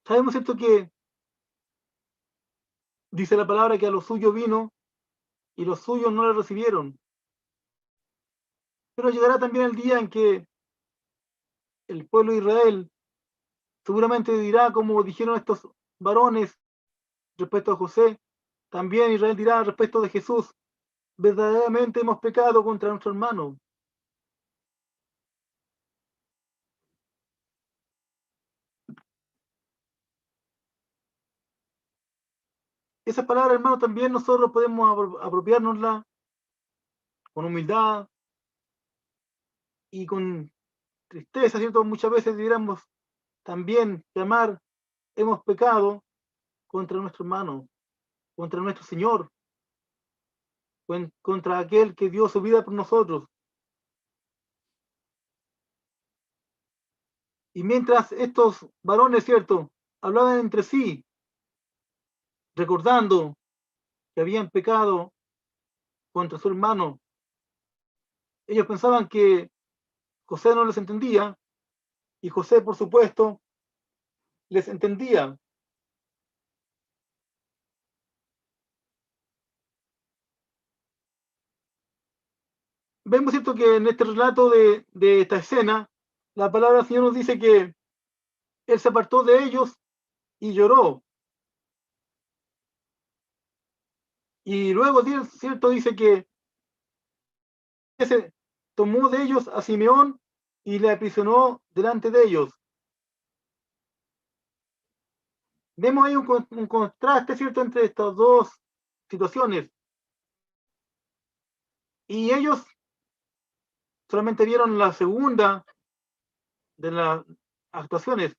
Sabemos, ¿cierto?, que dice la palabra que a los suyos vino y los suyos no le recibieron. Pero llegará también el día en que el pueblo de Israel seguramente dirá, como dijeron estos varones respecto a José, también Israel dirá respecto de Jesús: verdaderamente hemos pecado contra nuestro hermano. Esa palabra, hermano, también nosotros podemos apropiárnosla con humildad y con tristeza, ¿cierto? Muchas veces debiéramos también llamar: hemos pecado contra nuestro hermano, contra nuestro Señor, contra aquel que dio su vida por nosotros. Y mientras estos varones, ¿cierto?, hablaban entre sí, recordando que habían pecado contra su hermano, ellos pensaban que José no les entendía, y José, por supuesto, les entendía. Vemos, ¿cierto?, que en este relato de esta escena, la palabra del Señor nos dice que Él se apartó de ellos y lloró. Y luego, ¿cierto?, dice que se tomó de ellos a Simeón y le aprisionó delante de ellos. Vemos ahí un contraste, ¿cierto?, entre estas dos situaciones. Y ellos solamente vieron la segunda de las actuaciones.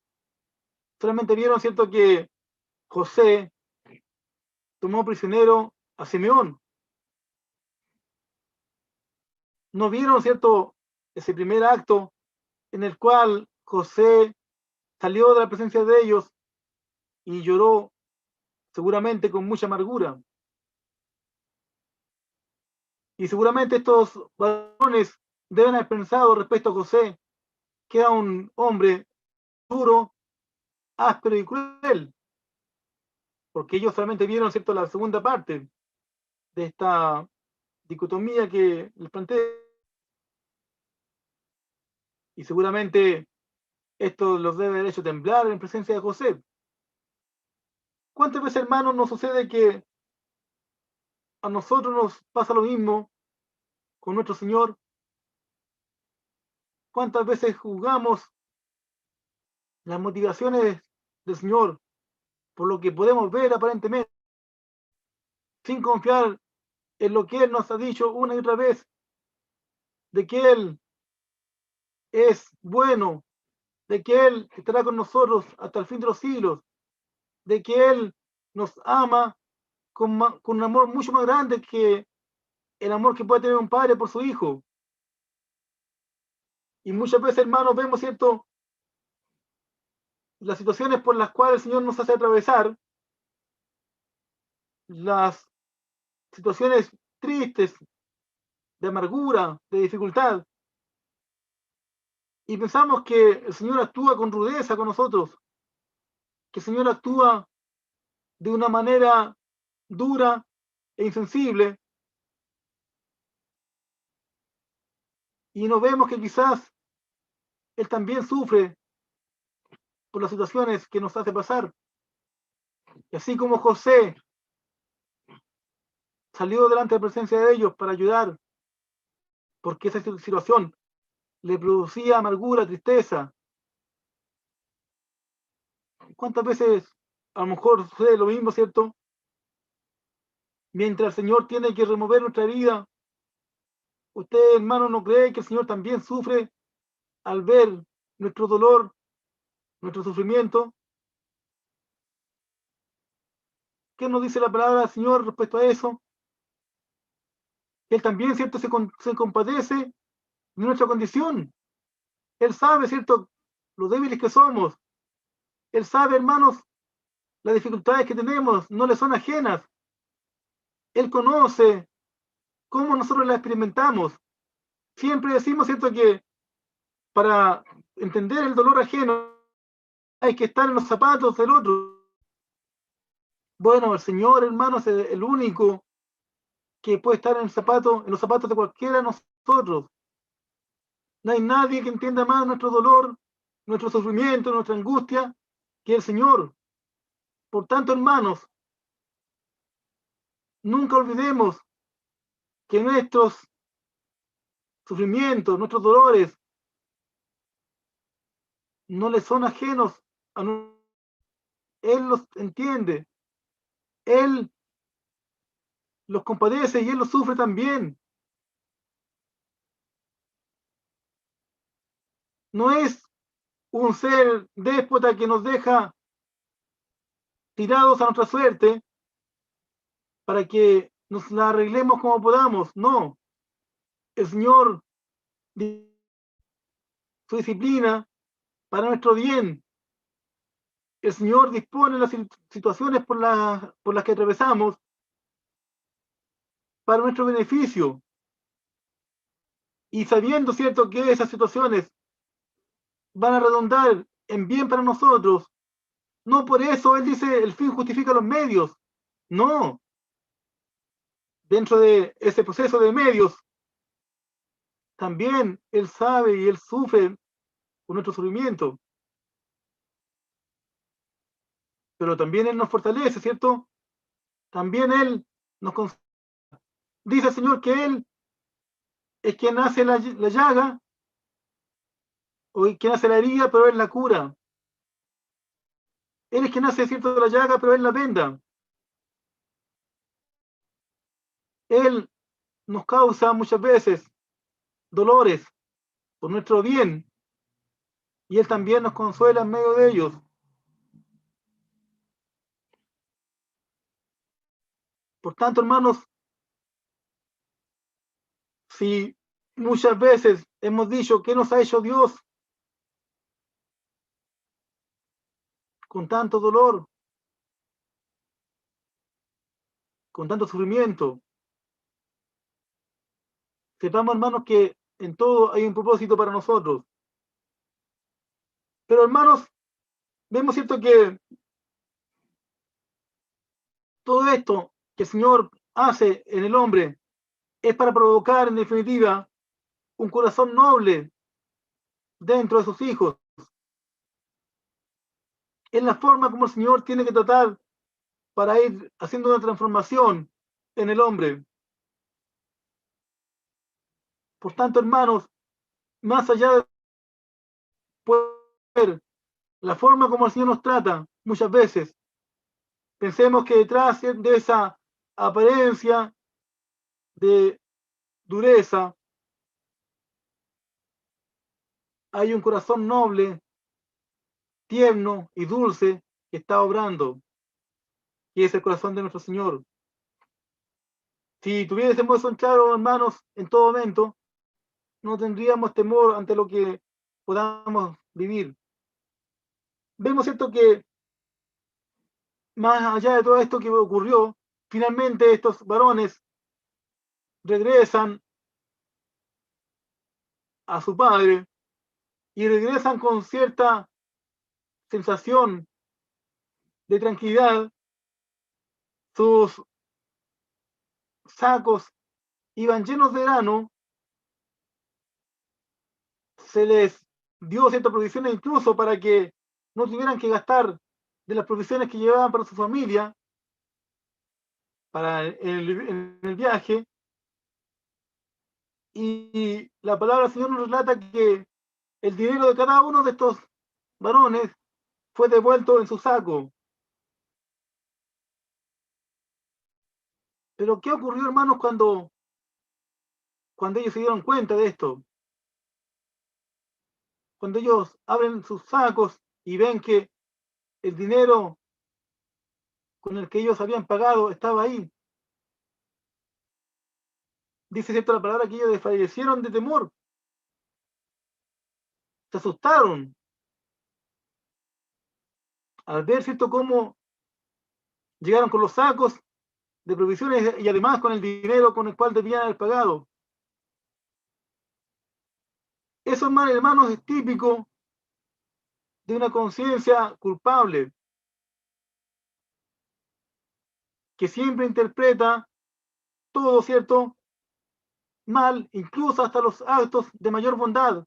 Solamente vieron, ¿cierto?, que José tomó prisionero a Simeón. No vieron, ¿cierto?, ese primer acto en el cual José salió de la presencia de ellos y lloró, seguramente con mucha amargura. Y seguramente estos varones deben haber pensado respecto a José, que era un hombre duro, áspero y cruel, porque ellos solamente vieron, ¿cierto?, la segunda parte de esta dicotomía que les planteé. Y seguramente esto los debe haber hecho temblar en presencia de José. ¿Cuántas veces, hermanos, nos sucede que a nosotros nos pasa lo mismo con nuestro Señor? ¿Cuántas veces juzgamos las motivaciones del Señor por lo que podemos ver aparentemente, sin confiar en lo que Él nos ha dicho una y otra vez, de que Él es bueno, de que Él estará con nosotros hasta el fin de los siglos, de que Él nos ama con un amor mucho más grande que el amor que puede tener un padre por su hijo? Y muchas veces, hermanos, vemos, ¿cierto?, las situaciones por las cuales el Señor nos hace atravesar, las situaciones tristes, de amargura, de dificultad, y pensamos que el Señor actúa con rudeza con nosotros, que el Señor actúa de una manera dura e insensible, y no vemos que quizás Él también sufre por las situaciones que nos hace pasar. Y así como José salió delante de la presencia de ellos para ayudar, porque esa situación le producía amargura, tristeza. ¿Cuántas veces a lo mejor sucede lo mismo, cierto? Mientras el Señor tiene que remover nuestra vida, ¿usted, hermano, no cree que el Señor también sufre al ver nuestro dolor, nuestro sufrimiento? ¿Qué nos dice la palabra del Señor respecto a eso? Él también, ¿cierto?, se compadece de nuestra condición. Él sabe, ¿cierto?, lo débiles que somos. Él sabe, hermanos, las dificultades que tenemos, no le son ajenas. Él conoce cómo nosotros las experimentamos. Siempre decimos, ¿cierto?, que para entender el dolor ajeno hay que estar en los zapatos del otro. Bueno, el Señor, hermanos, es el único que puede estar en los zapatos de cualquiera de nosotros. No hay nadie que entienda más nuestro dolor, nuestro sufrimiento, nuestra angustia, que el Señor. Por tanto, hermanos, nunca olvidemos que nuestros sufrimientos, nuestros dolores, no le son ajenos a nosotros. Él los entiende, Él los compadece y Él los sufre también. No es un ser déspota que nos deja tirados a nuestra suerte para que nos la arreglemos como podamos. No, el Señor, su disciplina para nuestro bien. El Señor dispone las situaciones por las que atravesamos para nuestro beneficio. Y sabiendo, cierto, que esas situaciones van a redundar en bien para nosotros, no por eso Él dice el fin justifica los medios. No. Dentro de ese proceso de medios, también Él sabe y Él sufre por nuestro sufrimiento. Pero también Él nos fortalece, ¿cierto? También Él nos consuela. Dice el Señor que Él es quien hace la llaga, o quien hace la herida, pero Él la cura. Él es quien hace, cierto, la llaga, pero Él la venda. Él nos causa muchas veces dolores por nuestro bien, y Él también nos consuela en medio de ellos. Por tanto, hermanos, si muchas veces hemos dicho ¿qué nos ha hecho Dios con tanto dolor, con tanto sufrimiento? Sepamos, hermanos, que en todo hay un propósito para nosotros. Pero, hermanos, vemos, cierto, que todo esto que el Señor hace en el hombre es para provocar, en definitiva, un corazón noble dentro de sus hijos. Es la forma como el Señor tiene que tratar para ir haciendo una transformación en el hombre. Por tanto, hermanos, más allá de poder, la forma como el Señor nos trata, muchas veces, pensemos que detrás de esa apariencia de dureza hay un corazón noble, tierno y dulce que está obrando, y es el corazón de nuestro Señor. Si tuviésemos eso en claro, hermanos, en todo momento, no tendríamos temor ante lo que podamos vivir. Vemos, ¿cierto?, que más allá de todo esto que ocurrió, finalmente estos varones regresan a su padre y regresan con cierta sensación de tranquilidad. Sus sacos iban llenos de grano, se les dio ciertas provisiones incluso para que no tuvieran que gastar de las provisiones que llevaban para su familia, para en el viaje. Y la palabra del Señor nos relata que el dinero de cada uno de estos varones fue devuelto en su saco. Pero ¿qué ocurrió, hermanos, cuando ellos se dieron cuenta de esto? Cuando ellos abren sus sacos y ven que el dinero con el que ellos habían pagado estaba ahí. Dice, cierto, la palabra que ellos desfallecieron de temor. Se asustaron. al ver, ¿cierto?, cómo llegaron con los sacos de provisiones y además con el dinero con el cual debían haber pagado. Eso, hermanos, es típico de una conciencia culpable que siempre interpreta todo, ¿cierto?, mal, incluso hasta los actos de mayor bondad.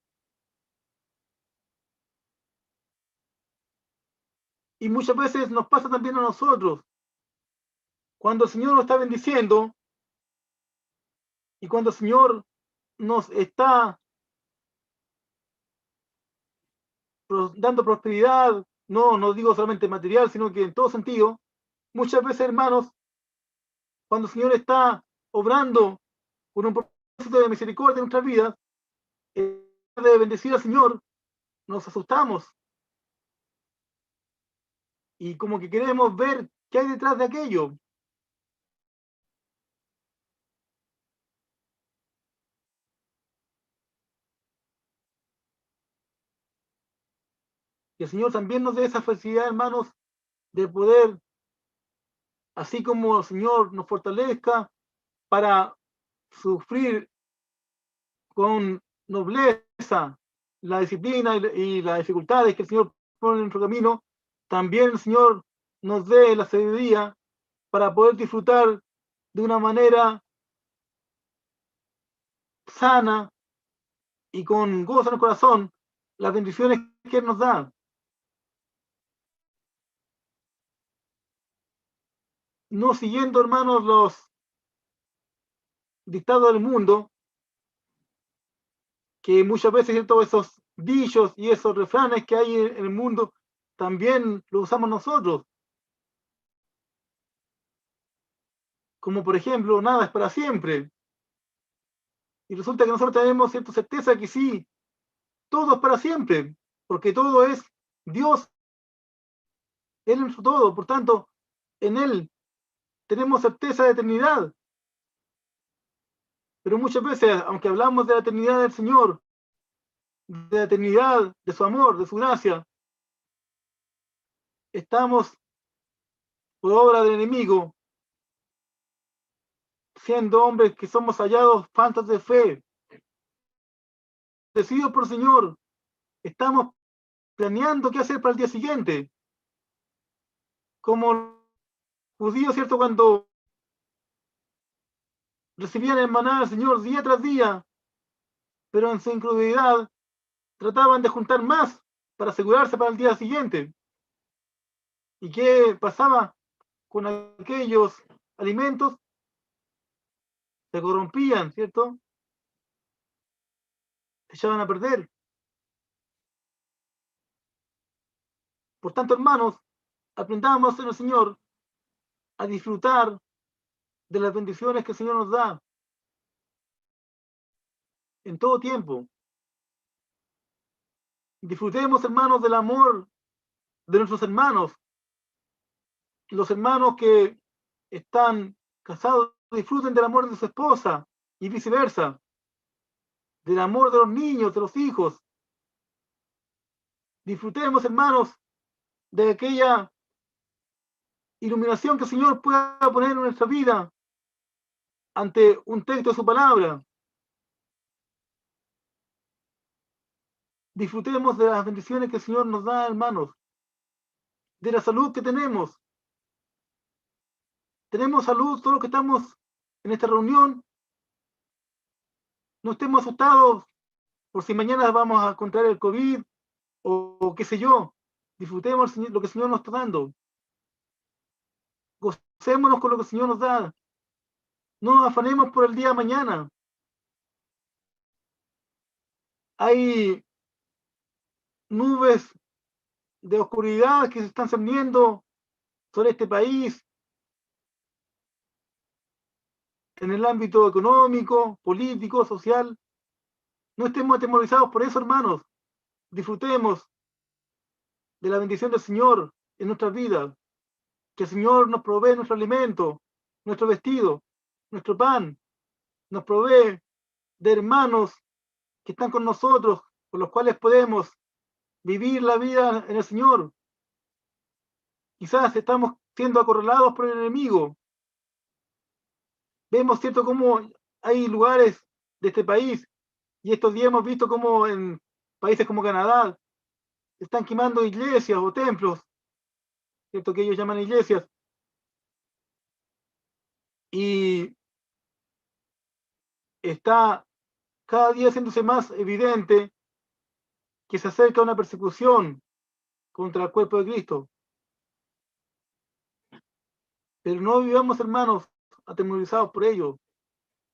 Y muchas veces nos pasa también a nosotros. Cuando el Señor nos está bendiciendo y cuando el Señor nos está dando prosperidad, no digo solamente material, sino que en todo sentido, muchas veces, hermanos, cuando el Señor está obrando con un propósito de misericordia en nuestras vidas, de bendecir al Señor, nos asustamos y como que queremos ver qué hay detrás de aquello. Y el Señor también nos dé esa felicidad, hermanos, de poder, así como el Señor nos fortalezca para sufrir con nobleza la disciplina y las dificultades que el Señor pone en nuestro camino, también el Señor nos dé la sabiduría para poder disfrutar de una manera sana y con gozo en el corazón las bendiciones que Él nos da. No siguiendo, hermanos, los dictados del mundo, que muchas veces todos esos dichos y esos refranes que hay en el mundo también los usamos nosotros. Como por ejemplo, nada es para siempre. Y resulta que nosotros tenemos cierta certeza que sí, todo es para siempre, porque todo es Dios, Él es nuestro todo. Por tanto, en Él tenemos certeza de eternidad. Pero muchas veces, aunque hablamos de la eternidad del Señor, de la eternidad de su amor, de su gracia, estamos por obra del enemigo, siendo hombres que somos hallados faltas de fe, decididos por el Señor, estamos planeando qué hacer para el día siguiente. Como judíos, ¿cierto? Cuando recibían el maná del Señor día tras día, pero en su incredulidad trataban de juntar más para asegurarse para el día siguiente. ¿Y qué pasaba con aquellos alimentos? Se corrompían, ¿cierto? Se echaban a perder. Por tanto, hermanos, aprendamos en el Señor a disfrutar de las bendiciones que el Señor nos da en todo tiempo. Disfrutemos, hermanos, del amor de nuestros hermanos. Los hermanos que están casados disfruten del amor de su esposa y viceversa, del amor de los niños, de los hijos. Disfrutemos, hermanos, de aquella iluminación que el Señor pueda poner en nuestra vida ante un texto de su palabra. Disfrutemos de las bendiciones que el Señor nos da, hermanos, de la salud que tenemos. Tenemos salud, todos los que estamos en esta reunión. No estemos asustados por si mañana vamos a contraer el COVID o qué sé yo. Disfrutemos lo que el Señor nos está dando. Gocémonos con lo que el Señor nos da. No nos afanemos por el día de mañana. Hay nubes de oscuridad que se están cerniendo sobre este país en el ámbito económico, político, social. No estemos atemorizados por eso, hermanos. Disfrutemos de la bendición del Señor en nuestras vidas. Que el Señor nos provee nuestro alimento, nuestro vestido, nuestro pan. Nos provee de hermanos que están con nosotros, con los cuales podemos vivir la vida en el Señor. Quizás estamos siendo acorralados por el enemigo. Vemos, ¿cierto?, cómo hay lugares de este país, y estos días hemos visto cómo en países como Canadá están quemando iglesias o templos, ¿cierto?, que ellos llaman iglesias. Y está cada día haciéndose más evidente que se acerca una persecución contra el cuerpo de Cristo. Pero no vivamos, hermanos, atemorizados por ello.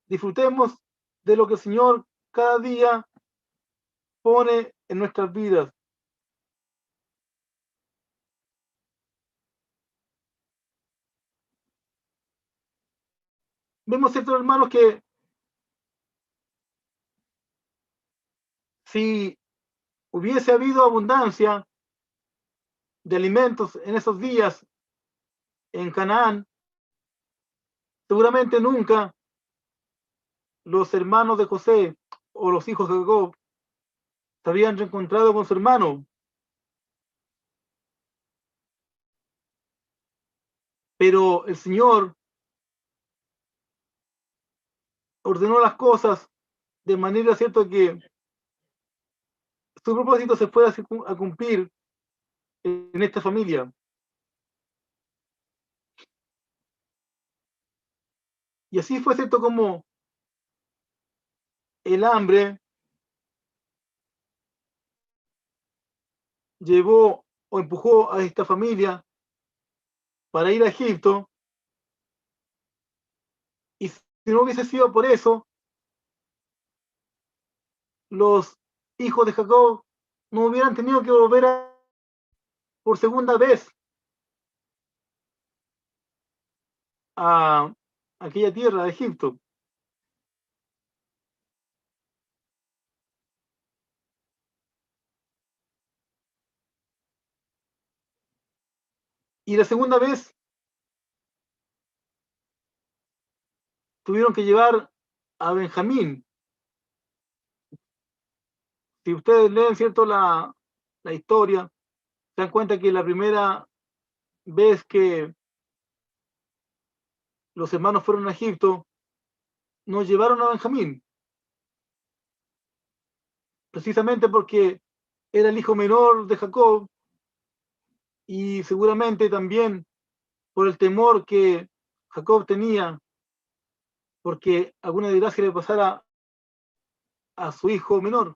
Disfrutemos de lo que el Señor cada día pone en nuestras vidas. Vemos, ciertos hermanos, que si hubiese habido abundancia de alimentos en esos días en Canaán, seguramente nunca los hermanos de José o los hijos de Jacob se habrían reencontrado con su hermano. Pero el Señor ordenó las cosas de manera, cierto, que su propósito se pueda a cumplir en esta familia. Y así fue, cierto, como el hambre llevó o empujó a esta familia para ir a Egipto. Y si no hubiese sido por eso, los hijos de Jacob no hubieran tenido que volver por segunda vez a aquella tierra de Egipto. Y la segunda vez tuvieron que llevar a Benjamín. Si ustedes leen, cierto, la historia, se dan cuenta que la primera vez que los hermanos fueron a Egipto, no llevaron a Benjamín, precisamente porque era el hijo menor de Jacob, y seguramente también por el temor que Jacob tenía, porque alguna desgracia le pasara a su hijo menor,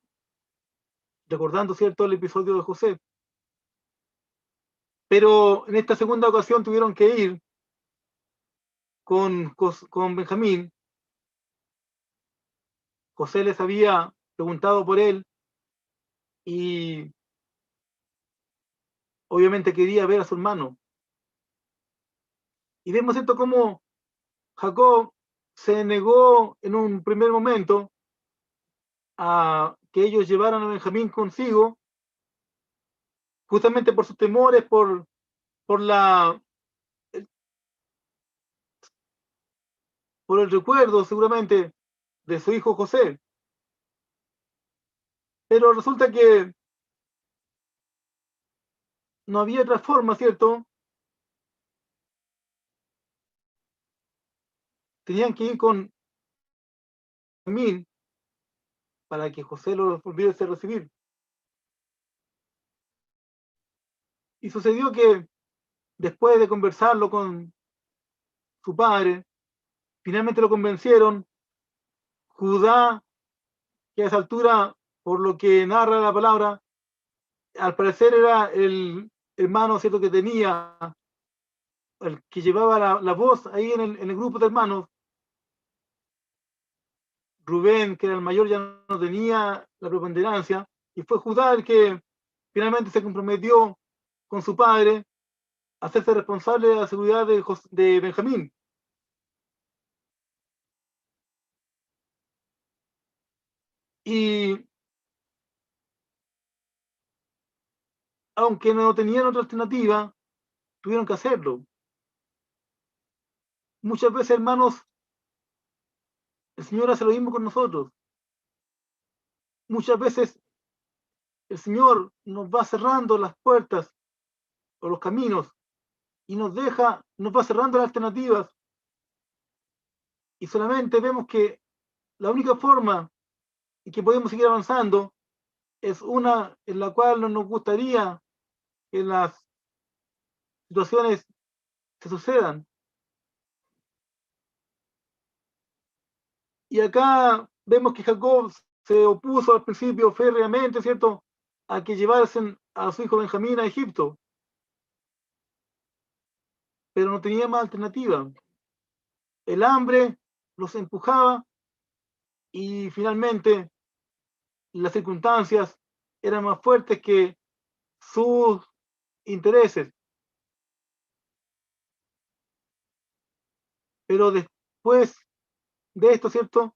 recordando, cierto, el episodio de José. Pero en esta segunda ocasión tuvieron que ir con Benjamín. José les había preguntado por él y obviamente quería ver a su hermano. Y vemos esto como Jacob se negó en un primer momento a que ellos llevaran a Benjamín consigo, justamente por sus temores, por la por el recuerdo seguramente de su hijo José. Pero resulta que no había otra forma, ¿cierto? Tenían que ir con Benjamín para que José lo volviese a recibir. Y sucedió que después de conversarlo con su padre, finalmente lo convencieron. Judá, que a esa altura, por lo que narra la palabra, al parecer era el hermano, ¿cierto?, que tenía, el que llevaba la voz ahí en el grupo de hermanos. Rubén, que era el mayor, ya no tenía la preponderancia, y fue Judá el que finalmente se comprometió con su padre a hacerse responsable de la seguridad de Benjamín. Y aunque no tenían otra alternativa, tuvieron que hacerlo. Muchas veces, hermanos, el Señor hace lo mismo con nosotros. Muchas veces el Señor nos va cerrando las puertas o los caminos y nos va cerrando las alternativas, y solamente vemos que la única forma en que podemos seguir avanzando es una en la cual no nos gustaría que las situaciones se sucedan. Y acá vemos que Jacob se opuso al principio férreamente, ¿cierto?, a que llevasen a su hijo Benjamín a Egipto, pero no tenía más alternativa. El hambre los empujaba y finalmente las circunstancias eran más fuertes que sus intereses. Pero después de esto, ¿cierto?,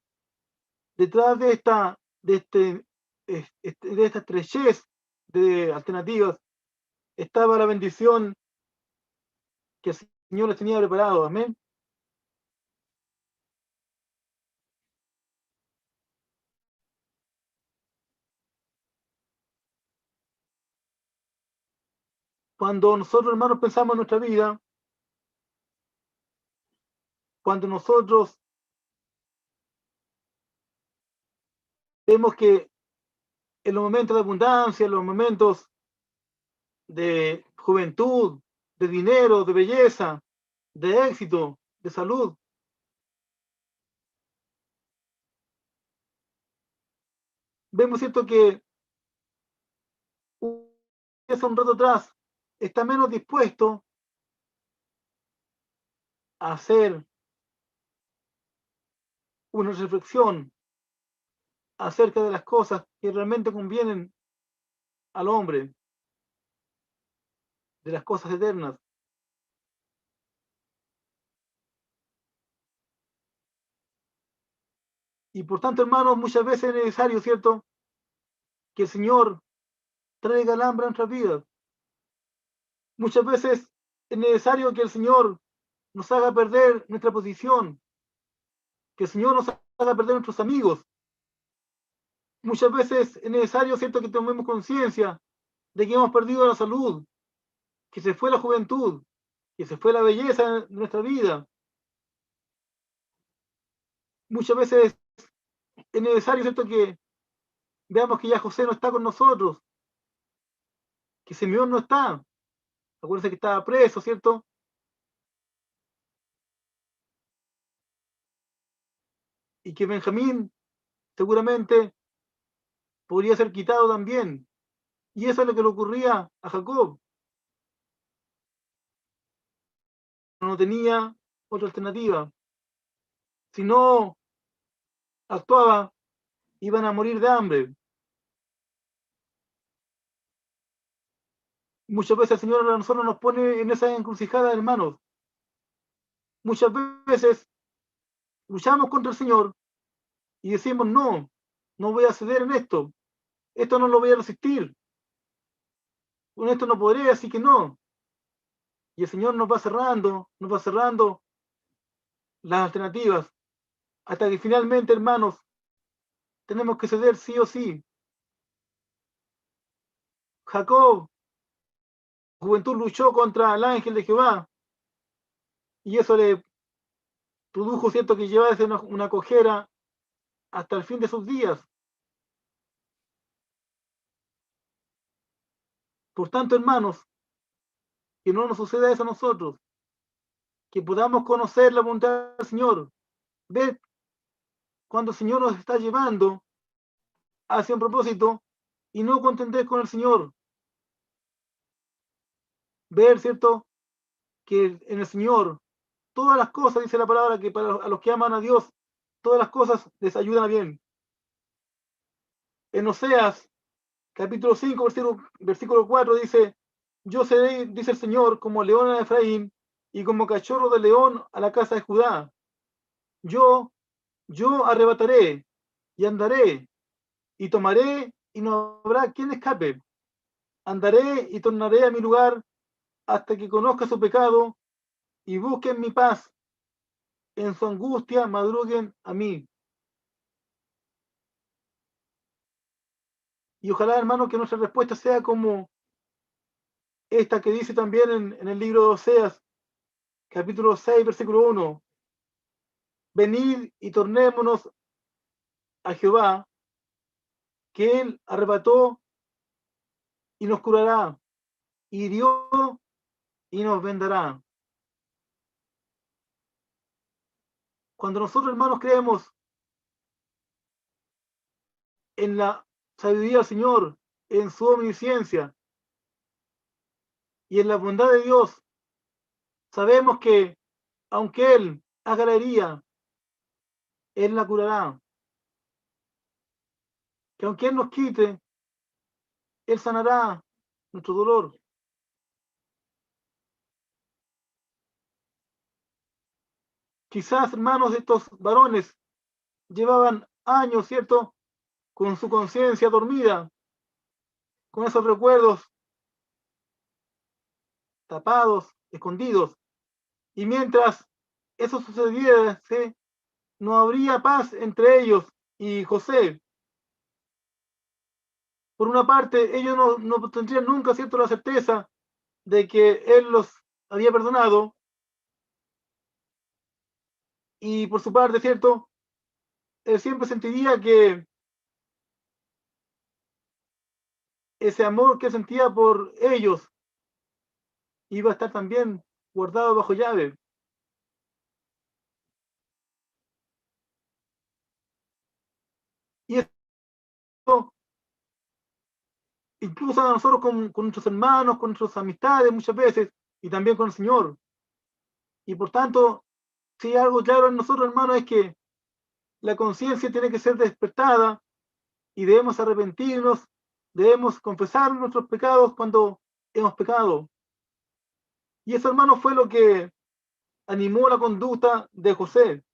detrás de esta estrechez de alternativas estaba la bendición que el Señor les tenía preparado. Amén. Cuando nosotros, hermanos, pensamos en nuestra vida, cuando nosotros vemos que en los momentos de abundancia, en los momentos de juventud, de dinero, de belleza, de éxito, de salud, vemos, ¿cierto?, que hace un rato atrás está menos dispuesto a hacer una reflexión acerca de las cosas que realmente convienen al hombre, de las cosas eternas. Y por tanto, hermanos, muchas veces es necesario, ¿cierto?, que el Señor traiga el hambre a nuestras vidas. Muchas veces es necesario que el Señor nos haga perder nuestra posición, que el Señor nos haga perder nuestros amigos. Muchas veces es necesario, ¿cierto?, que tomemos conciencia de que hemos perdido la salud, que se fue la juventud, que se fue la belleza de nuestra vida. Muchas veces es necesario, ¿cierto?, que veamos que ya José no está con nosotros, que Simeón no está. Acuérdense que estaba preso, ¿cierto? Y que Benjamín seguramente podría ser quitado también. Y eso es lo que le ocurría a Jacob. No tenía otra alternativa. Si no actuaba, iban a morir de hambre. Muchas veces el Señor a nosotros nos pone en esa encrucijada, hermanos. Muchas veces luchamos contra el Señor y decimos, no, no voy a ceder en esto no lo voy a resistir, con esto no podré, así que no. Y el Señor nos va cerrando las alternativas, hasta que finalmente, hermanos, tenemos que ceder sí o sí. Jacob, juventud, luchó contra el ángel de Jehová, y eso le produjo, cierto, que llevase una cojera hasta el fin de sus días. Por tanto, hermanos, que no nos suceda eso a nosotros, que podamos conocer la voluntad del Señor, ver cuando el Señor nos está llevando hacia un propósito y no contender con el Señor. Ver, ¿cierto?, que en el Señor todas las cosas, dice la palabra, que para a los que aman a Dios, todas las cosas les ayudan a bien. En Oseas, capítulo 5, versículo 4, dice, yo seré, dice el Señor, como león a Efraín y como cachorro de león a la casa de Judá. Yo, yo arrebataré y andaré y tomaré y no habrá quien escape. Andaré y tornaré a mi lugar hasta que conozca su pecado y busquen mi paz. En su angustia madruguen a mí. Y ojalá, hermano, que nuestra respuesta sea como esta que dice también en el libro de Oseas, capítulo 6, versículo 1. Venid y tornémonos a Jehová, que él arrebató y nos curará, hirió y nos vendará. Cuando nosotros, hermanos, creemos en la sabiduría del Señor, en su omnisciencia y en la bondad de Dios, sabemos que aunque Él haga la herida, Él la curará. Que aunque Él nos quite, Él sanará nuestro dolor. Quizás, hermanos, estos varones llevaban años, ¿cierto?, con su conciencia dormida, con esos recuerdos tapados, escondidos. Y mientras eso sucediera, ¿sí?, no habría paz entre ellos y José. Por una parte, ellos no tendrían nunca, ¿cierto?, la certeza de que Él los había perdonado. Y por su parte, ¿cierto?, Él siempre sentiría que ese amor que sentía por ellos iba a estar también guardado bajo llave. Y esto incluso a nosotros con nuestros hermanos, con nuestras amistades muchas veces, y también con el Señor. Y por tanto, si algo claro en nosotros, hermanos, es que la conciencia tiene que ser despertada y debemos arrepentirnos, debemos confesar nuestros pecados cuando hemos pecado. Y eso, hermanos, fue lo que animó la conducta de José.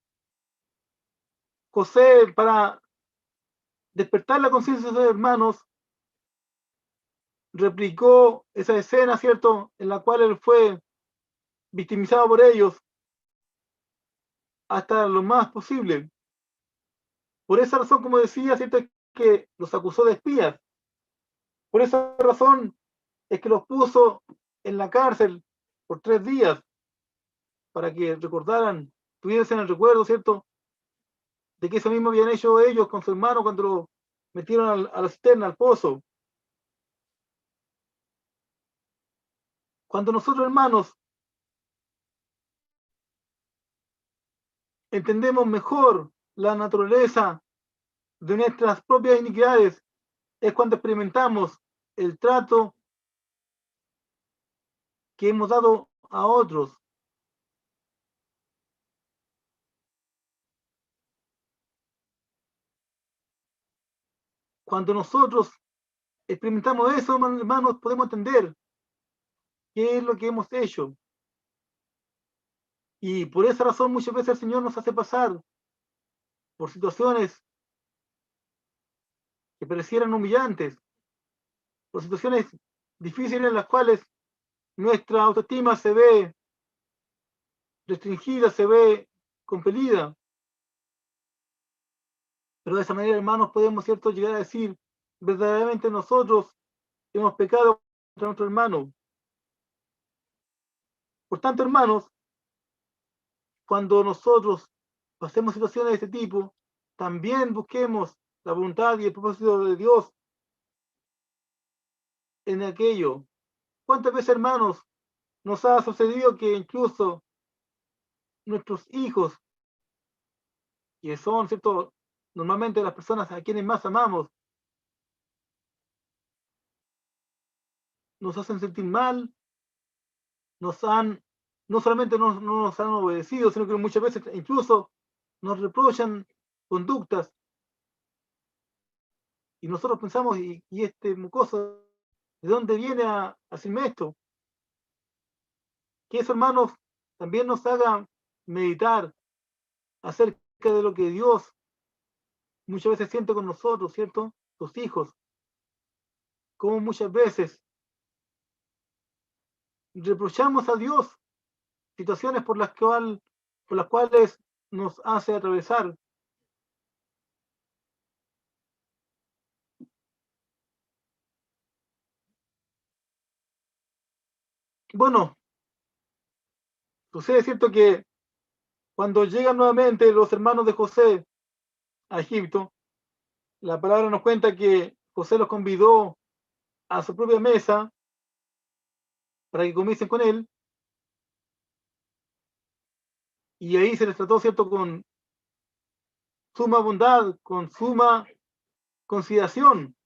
José, para despertar la conciencia de sus hermanos, replicó esa escena, ¿cierto?, en la cual él fue victimizado por ellos hasta lo más posible. Por esa razón, como decía, ¿cierto?, es que los acusó de espías. Por esa razón es que los puso en la cárcel por 3 días para que recordaran, tuviesen el recuerdo, ¿cierto?, de que eso mismo habían hecho ellos con su hermano cuando lo metieron a la cisterna, al pozo. Cuando nosotros, hermanos, entendemos mejor la naturaleza de nuestras propias iniquidades, es cuando experimentamos el trato que hemos dado a otros. Cuando nosotros experimentamos eso, hermanos, podemos entender qué es lo que hemos hecho. Y por esa razón muchas veces el Señor nos hace pasar por situaciones que parecieran humillantes, por situaciones difíciles en las cuales nuestra autoestima se ve restringida, se ve compelida. Pero de esa manera, hermanos, podemos, ¿cierto?, llegar a decir, verdaderamente nosotros hemos pecado contra nuestro hermano. Por tanto, hermanos, cuando nosotros pasemos situaciones de este tipo, también busquemos la voluntad y el propósito de Dios en aquello. ¿Cuántas veces, hermanos, nos ha sucedido que incluso nuestros hijos, que son, ¿cierto?, normalmente las personas a quienes más amamos, nos hacen sentir mal, nos han, no solamente no nos han obedecido, sino que muchas veces incluso nos reprochan conductas y nosotros pensamos, ¿y este mocoso de dónde viene a hacerme esto? Que eso, hermanos, también nos haga meditar acerca de lo que Dios muchas veces siente con nosotros, ¿cierto? Sus hijos, como muchas veces reprochamos a Dios situaciones por las cuales nos hace atravesar. Bueno, Sucede, ¿cierto?, que cuando llegan nuevamente los hermanos de José a Egipto, la palabra nos cuenta que José los convidó a su propia mesa para que comiesen con él, y ahí se les trató, ¿cierto?, con suma bondad, con suma consideración,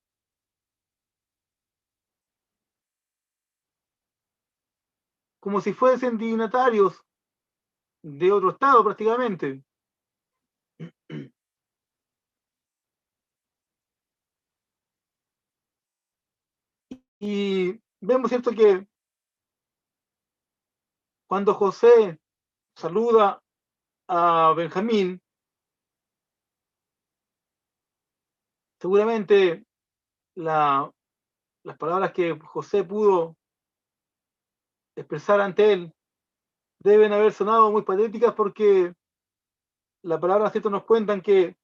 como si fuesen dignatarios de otro estado prácticamente. Y vemos, ¿cierto?, que cuando José saluda a Benjamín, seguramente la, las palabras que José pudo expresar ante él deben haber sonado muy patéticas, porque la palabra, ¿cierto?, nos cuentan que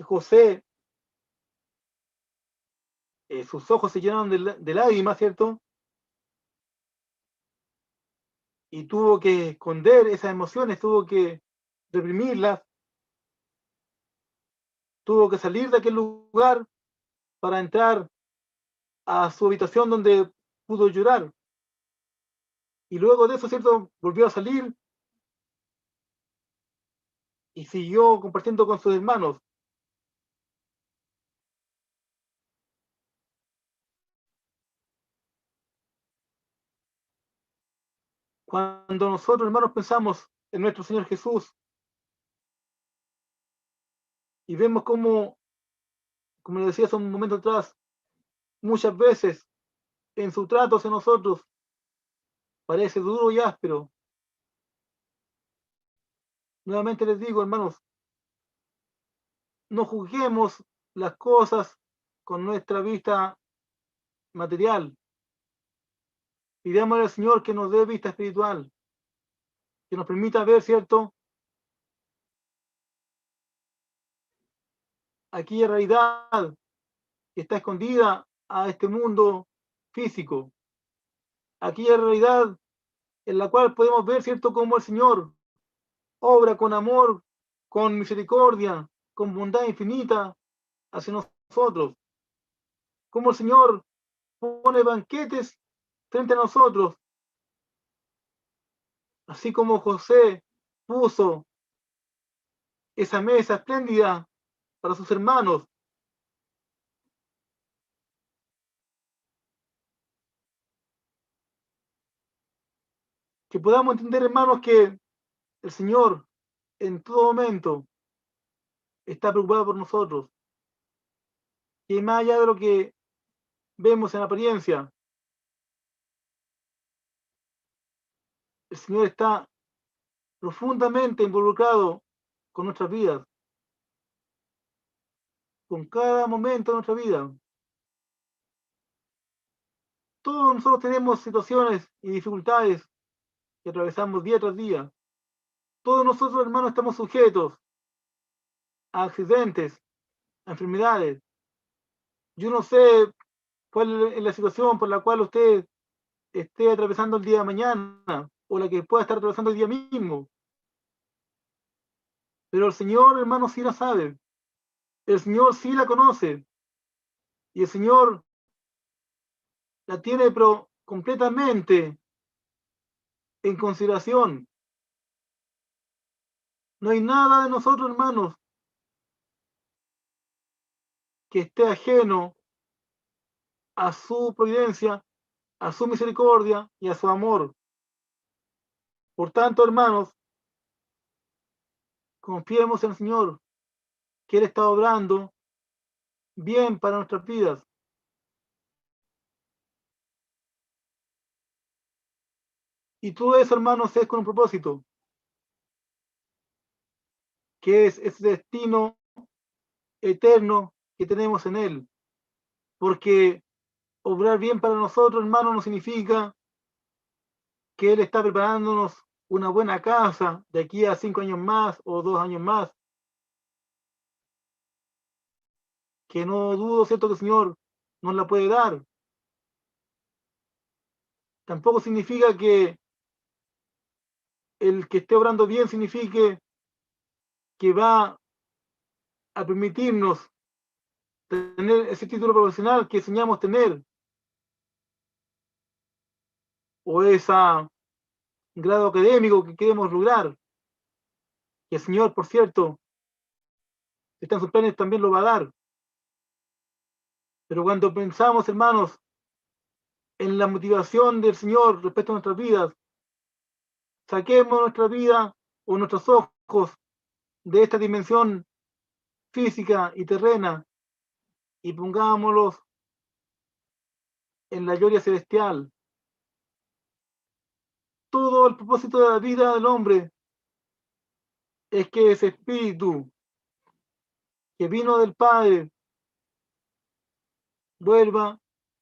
José, sus ojos se llenaron de lágrimas, ¿cierto? Y tuvo que esconder esas emociones, tuvo que reprimirlas, tuvo que salir de aquel lugar para entrar a su habitación donde pudo llorar. Y luego de eso, ¿cierto?, volvió a salir y siguió compartiendo con sus hermanos. Cuando nosotros, hermanos, pensamos en nuestro Señor Jesús y vemos cómo, como le decía hace un momento atrás, muchas veces en su trato hacia nosotros parece duro y áspero. Nuevamente les digo, hermanos, no juzguemos las cosas con nuestra vista material. Pidámosle al Señor que nos dé vista espiritual, que nos permita ver, ¿cierto?, aquella realidad que está escondida a este mundo físico, aquella realidad en la cual podemos ver, ¿cierto?, cómo el Señor obra con amor, con misericordia, con bondad infinita hacia nosotros, cómo el Señor pone banquetes frente a nosotros, así como José puso esa mesa espléndida para sus hermanos. Que podamos entender, hermanos, que el Señor en todo momento está preocupado por nosotros, que más allá de lo que vemos en apariencia, el Señor está profundamente involucrado con nuestras vidas, con cada momento de nuestra vida. Todos nosotros tenemos situaciones y dificultades que atravesamos día tras día. Todos nosotros, hermanos, estamos sujetos a accidentes, a enfermedades. Yo no sé cuál es la situación por la cual usted esté atravesando el día de mañana o la que pueda estar atravesando el día mismo, pero el Señor, hermano, sí la sabe. El Señor sí la conoce y el Señor la tiene pero completamente en consideración. No hay nada de nosotros, hermanos, que esté ajeno a su providencia, a su misericordia y a su amor. Por tanto, hermanos, confiemos en el Señor, que Él está obrando bien para nuestras vidas. Y todo eso, hermanos, es con un propósito, que es ese destino eterno que tenemos en Él. Porque obrar bien para nosotros, hermanos, no significa que Él está preparándonos una buena casa de aquí a 5 años más o 2 años más, que no dudo, ¿cierto?, que el Señor nos la puede dar. Tampoco significa que el que esté obrando bien signifique que va a permitirnos tener ese título profesional que soñamos tener, o ese grado académico que queremos lograr. Y el Señor, por cierto, si está en sus planes, también lo va a dar. Pero cuando pensamos, hermanos, en la motivación del Señor respecto a nuestras vidas, saquemos nuestra vida o nuestros ojos de esta dimensión física y terrena y pongámoslos en la gloria celestial. Todo el propósito de la vida del hombre es que ese espíritu que vino del Padre vuelva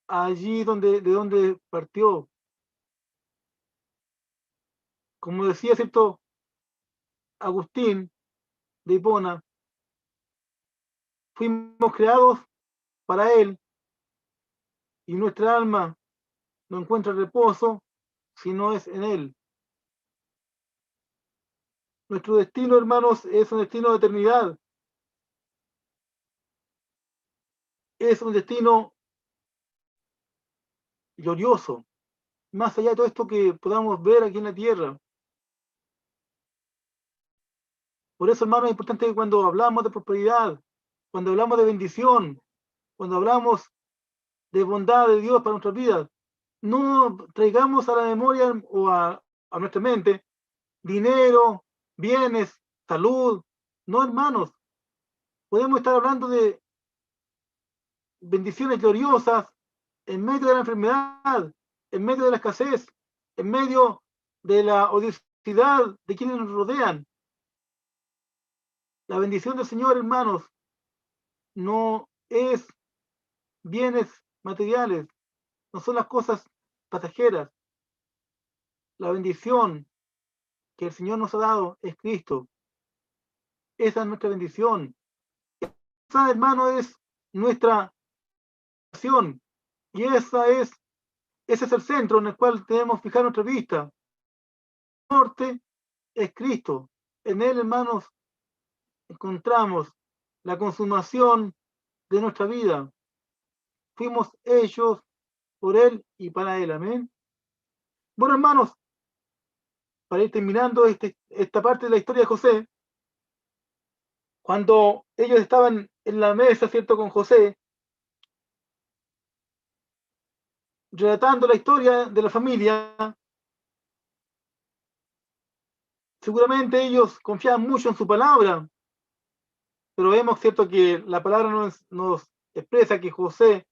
allí de donde partió. Como decía cierto Agustín de Hipona, fuimos creados para Él y nuestra alma no encuentra reposo si no es en Él. Nuestro destino, hermanos, es un destino de eternidad. Es un destino glorioso, más allá de todo esto que podamos ver aquí en la tierra. Por eso, hermanos, es importante que cuando hablamos de prosperidad, cuando hablamos de bendición, cuando hablamos de bondad de Dios para nuestras vidas, no traigamos a la memoria o a nuestra mente dinero, bienes, salud. No, hermanos, podemos estar hablando de bendiciones gloriosas en medio de la enfermedad, en medio de la escasez, en medio de la odiosidad de quienes nos rodean. La bendición del Señor, hermanos, no es bienes materiales, no son las cosas pasajeras. La bendición que el Señor nos ha dado es Cristo. Esa es nuestra bendición. Esa, hermano, es nuestra acción. Y ese es el centro en el cual debemos fijar nuestra vista. El norte es Cristo. En Él, hermanos, encontramos la consumación de nuestra vida. Fuimos hechos por Él y para Él. Amén. Bueno, hermanos, para ir terminando esta parte de la historia de José, cuando ellos estaban en la mesa, ¿cierto?, con José, relatando la historia de la familia, seguramente ellos confiaban mucho en su palabra, pero vemos, ¿cierto?, que la palabra nos expresa que José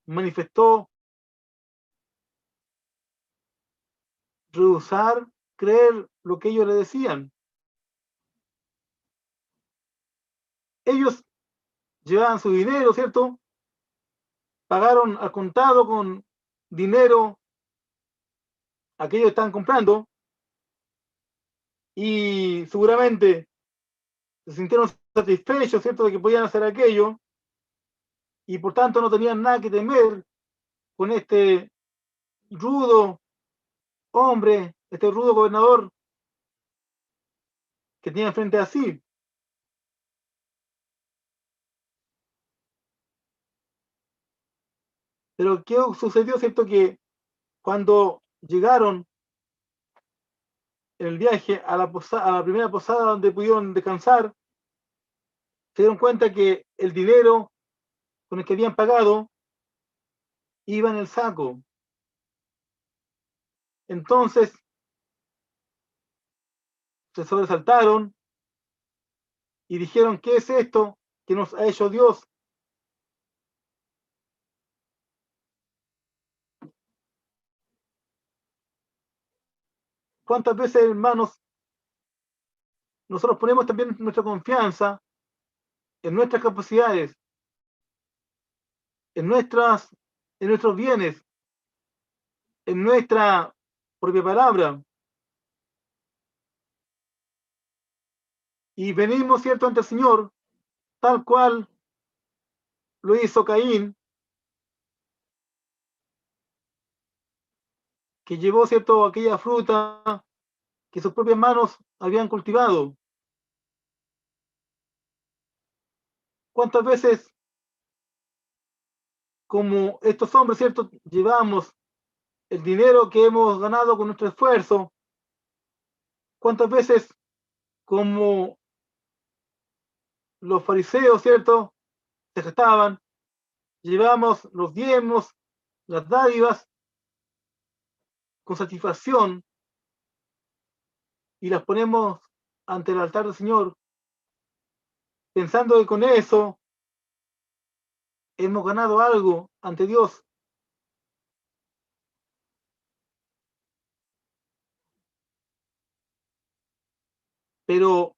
manifestó rehusar creer lo que ellos le decían. Ellos llevaban su dinero, ¿cierto? Pagaron al contado con dinero a que ellos estaban comprando y seguramente se sintieron satisfechos, ¿cierto?, de que podían hacer aquello y por tanto no tenían nada que temer con este rudo hombre, este rudo gobernador que tiene frente a sí. Pero ¿qué sucedió, cierto? Que cuando llegaron en el viaje a la primera posada donde pudieron descansar, se dieron cuenta que el dinero con el que habían pagado iba en el saco. Entonces se sobresaltaron y dijeron, ¿qué es esto que nos ha hecho Dios? ¿Cuántas veces, hermanos, nosotros ponemos también nuestra confianza en nuestras capacidades, en nuestros bienes, en nuestra propia palabra? Y venimos, ¿cierto?, ante el Señor, tal cual lo hizo Caín, que llevó, ¿cierto?, aquella fruta que sus propias manos habían cultivado. ¿Cuántas veces, como estos hombres, cierto, llevamos el dinero que hemos ganado con nuestro esfuerzo? ¿Cuántas veces, como los fariseos, cierto, se jactaban, llevamos los diezmos, las dádivas con satisfacción y las ponemos ante el altar del Señor, pensando que con eso hemos ganado algo ante Dios? Pero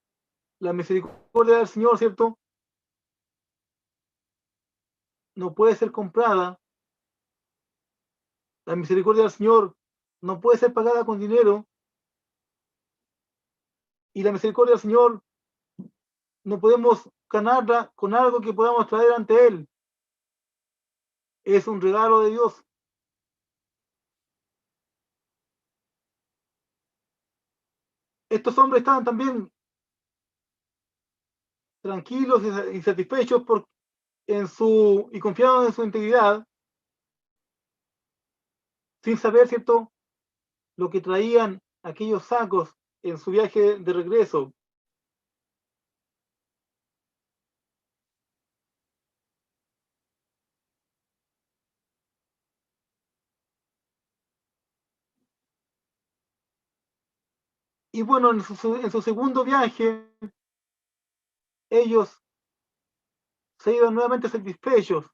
la misericordia del Señor, ¿cierto?, no puede ser comprada. La misericordia del Señor no puede ser pagada con dinero. Y la misericordia del Señor no podemos ganarla con algo que podamos traer ante Él. Es un regalo de Dios. Estos hombres estaban también tranquilos y satisfechos y confiados en su integridad, sin saber, ¿cierto?, lo que traían aquellos sacos en su viaje de regreso. Y bueno, en su segundo viaje, ellos se iban nuevamente satisfechos,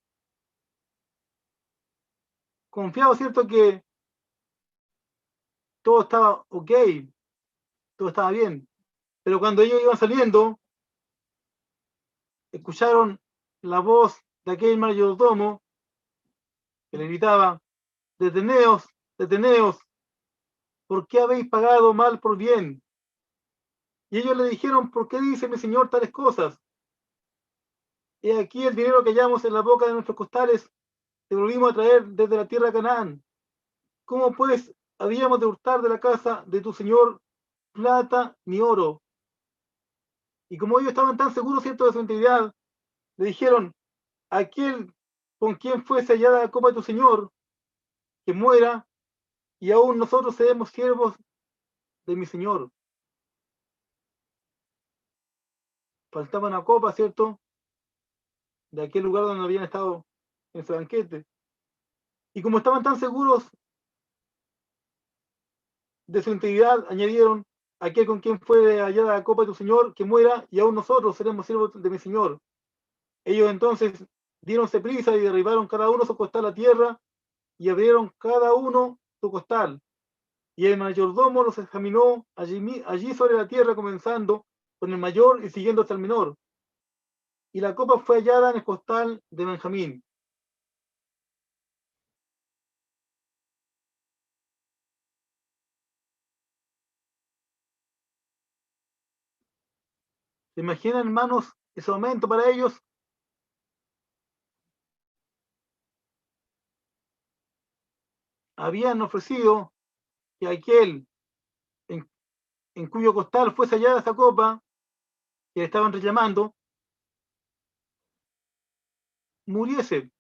confiados, ¿cierto?, que todo estaba ok, todo estaba bien. Pero cuando ellos iban saliendo, escucharon la voz de aquel mayordomo que le gritaba: deteneos, deteneos, ¿por qué habéis pagado mal por bien? Y ellos le dijeron: ¿por qué dice mi señor tales cosas? He aquí el dinero que hallamos en la boca de nuestros costales, te volvimos a traer desde la tierra de Canaán. ¿Cómo pues habíamos de hurtar de la casa de tu señor plata ni oro? Y como ellos estaban tan seguros, cierto, de su integridad, le dijeron: aquel con quien fuese hallada la copa de tu señor, que muera, y aún nosotros seremos siervos de mi señor. Faltaba una copa, ¿cierto?, de aquel lugar donde habían estado en su banquete. Y como estaban tan seguros de su integridad, añadieron: aquel con quien fue hallada la copa de tu señor, que muera, y aún nosotros seremos siervos de mi señor. Ellos entonces diéronse prisa y derribaron cada uno su costal a tierra, y abrieron cada uno su costal. Y el mayordomo los examinó allí sobre la tierra, comenzando con el mayor y siguiendo hasta el menor. Y la copa fue hallada en el costal de Benjamín. ¿Se imaginan, hermanos, ese momento para ellos? Habían ofrecido que aquel en, en cuyo costal fuese hallada esa copa que le estaban reclamando, muriese.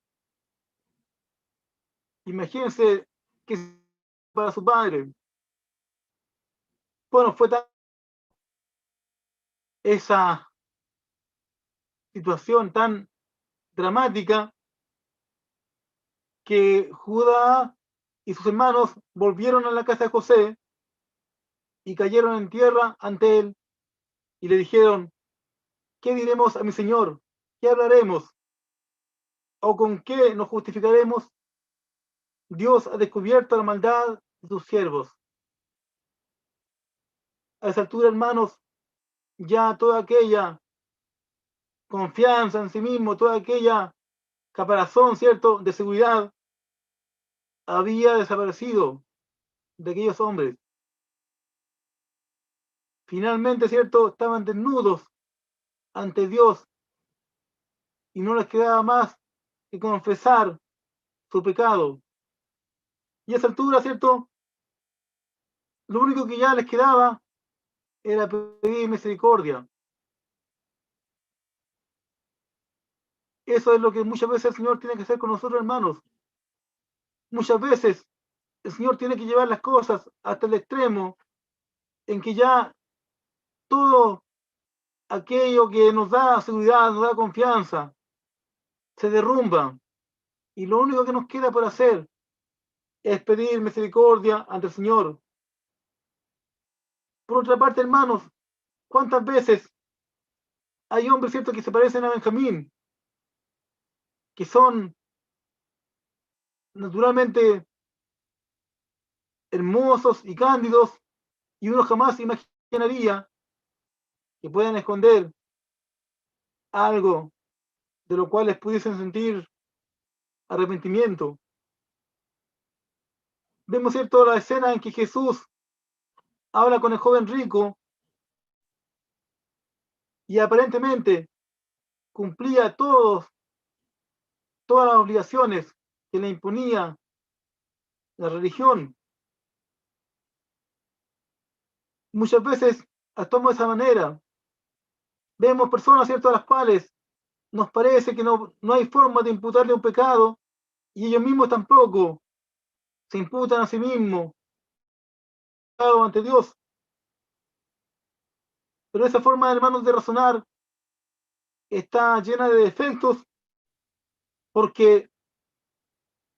Imagínense que para su padre. Bueno, fue esa situación tan dramática que Judá y sus hermanos volvieron a la casa de José y cayeron en tierra ante él y le dijeron: ¿qué diremos a mi señor? ¿Qué hablaremos? ¿O con qué nos justificaremos? Dios ha descubierto la maldad de sus siervos. A esa altura, hermanos, ya toda aquella confianza en sí mismo, toda aquella caparazón, ¿cierto?, de seguridad, había desaparecido de aquellos hombres. Finalmente, ¿cierto?, estaban desnudos ante Dios y no les quedaba más que confesar su pecado. Y a esa altura, ¿cierto?, lo único que ya les quedaba era pedir misericordia. Eso es lo que muchas veces el Señor tiene que hacer con nosotros, hermanos. Muchas veces el Señor tiene que llevar las cosas hasta el extremo en que ya todo aquello que nos da seguridad, nos da confianza, se derrumba. Y lo único que nos queda por hacer es pedir misericordia ante el Señor. Por otra parte, hermanos, ¿cuántas veces hay hombres, cierto, que se parecen a Benjamín, que son naturalmente hermosos y cándidos, y uno jamás imaginaría que puedan esconder algo de lo cual les pudiesen sentir arrepentimiento? Vemos, cierto, la escena en que Jesús habla con el joven rico y aparentemente cumplía todas las obligaciones que le imponía la religión. Muchas veces actuamos de esa manera. Vemos personas, cierto, a las cuales nos parece que no hay forma de imputarle un pecado, y ellos mismos tampoco se imputan a sí mismos pecado ante Dios. Pero esa forma, hermanos, de razonar está llena de defectos, porque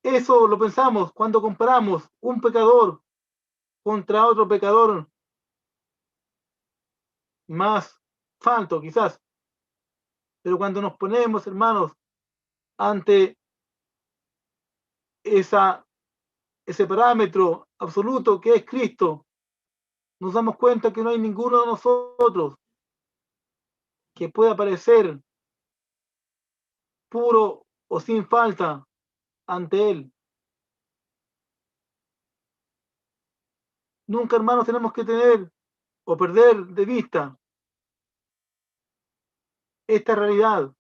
eso lo pensamos cuando comparamos un pecador contra otro pecador más falto, quizás. Pero cuando nos ponemos, hermanos, ante esa, ese parámetro absoluto que es Cristo, nos damos cuenta que no hay ninguno de nosotros que pueda parecer puro o sin falta ante Él. Nunca, hermanos, tenemos que tener o perder de vista esta realidad.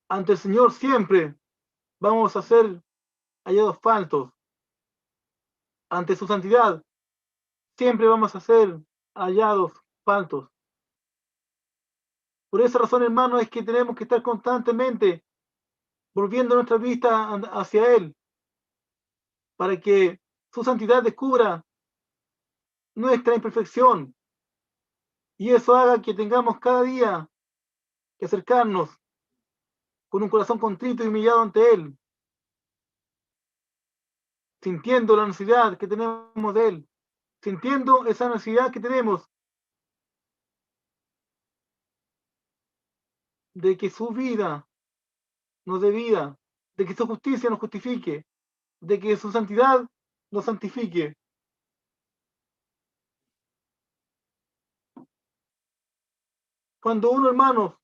Ante el Señor siempre vamos a ser hallados faltos. Ante su santidad siempre vamos a ser hallados faltos. Por esa razón, hermanos, es que tenemos que estar constantemente volviendo nuestra vista hacia Él, para que su santidad descubra nuestra imperfección, y eso haga que tengamos cada día que acercarnos con un corazón contrito y humillado ante Él, sintiendo la necesidad que tenemos de Él, sintiendo esa necesidad que tenemos de que su vida nos dé vida, de que su justicia nos justifique, de que su santidad nos santifique. Cuando uno, hermano,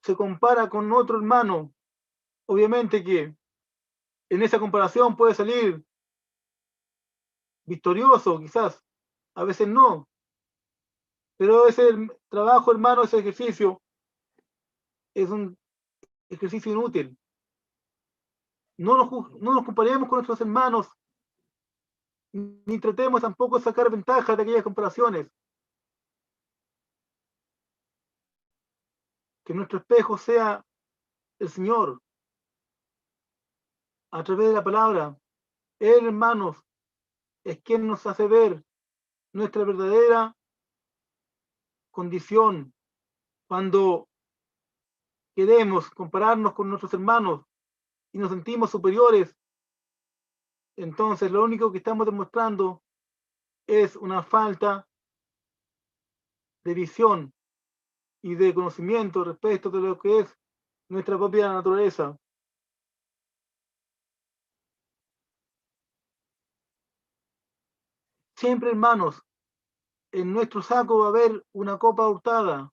se compara con otro hermano, obviamente que en esa comparación puede salir victorioso, quizás, a veces no, pero ese trabajo, hermano, ese ejercicio es un ejercicio inútil. No nos comparemos con nuestros hermanos, ni tratemos tampoco de sacar ventaja de aquellas comparaciones. Que nuestro espejo sea el Señor a través de la palabra. Él, hermanos, es quien nos hace ver nuestra verdadera condición. Cuando queremos compararnos con nuestros hermanos y nos sentimos superiores, entonces lo único que estamos demostrando es una falta de visión y de conocimiento respecto de lo que es nuestra propia naturaleza. Siempre, hermanos, en nuestro saco va a haber una copa hurtada.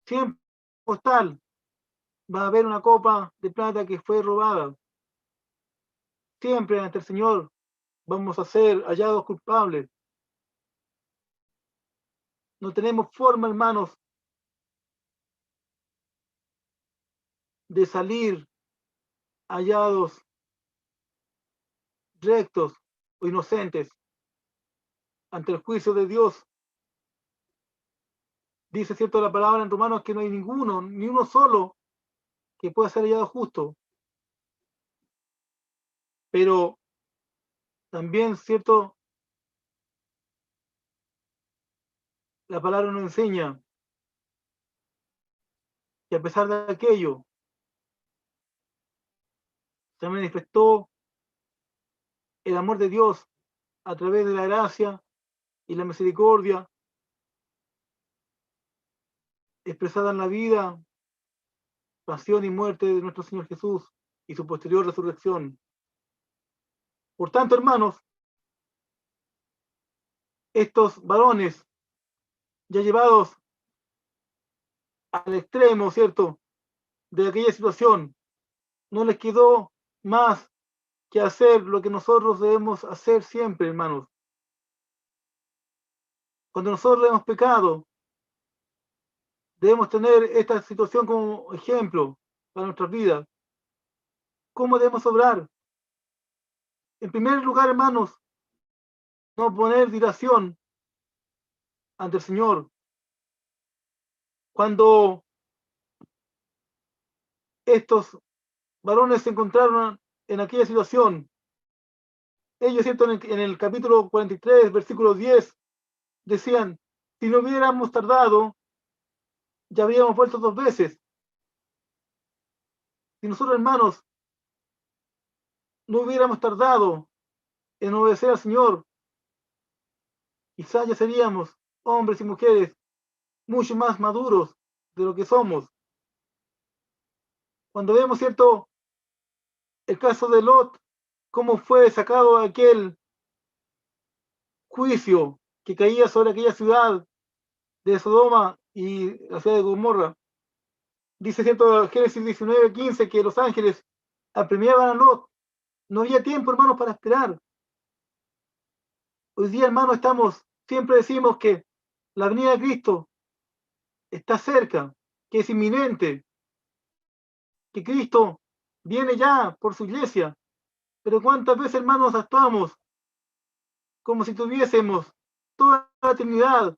Siempre postal va a haber una copa de plata que fue robada. Siempre ante el Señor vamos a ser hallados culpables. No tenemos forma, hermanos, de salir hallados rectos o inocentes ante el juicio de Dios. Dice cierto la palabra en Romanos que no hay ninguno, ni uno solo, que pueda ser hallado justo. Pero también, cierto, la palabra nos enseña que a pesar de aquello, se manifestó el amor de Dios a través de la gracia y la misericordia expresada en la vida, pasión y muerte de nuestro Señor Jesús y su posterior resurrección. Por tanto, hermanos, estos varones ya llevados al extremo, ¿cierto?, de aquella situación, no les quedó más que hacer lo que nosotros debemos hacer siempre, hermanos. Cuando nosotros hemos pecado, debemos tener esta situación como ejemplo para nuestras vidas. ¿Cómo debemos obrar? En primer lugar, hermanos, no poner dilación ante el Señor. Cuando estos varones se encontraron en aquella situación, ellos, ¿cierto?, en el capítulo 43, versículo 10, decían, si no hubiéramos tardado, ya habríamos vuelto 2 veces. Si nosotros, hermanos, no hubiéramos tardado en obedecer al Señor, quizás ya seríamos hombres y mujeres mucho más maduros de lo que somos. Cuando vemos, ¿cierto?, el caso de Lot, cómo fue sacado aquel juicio que caía sobre aquella ciudad de Sodoma y la ciudad de Gomorra. Dice, ¿cierto?, Génesis 19:15, que los ángeles apremiaban a Lot. No había tiempo, hermanos, para esperar. Hoy día, hermanos, siempre decimos que la venida de Cristo está cerca, que es inminente, que Cristo viene ya por su iglesia. Pero ¿cuántas veces, hermanos, actuamos como si tuviésemos toda la eternidad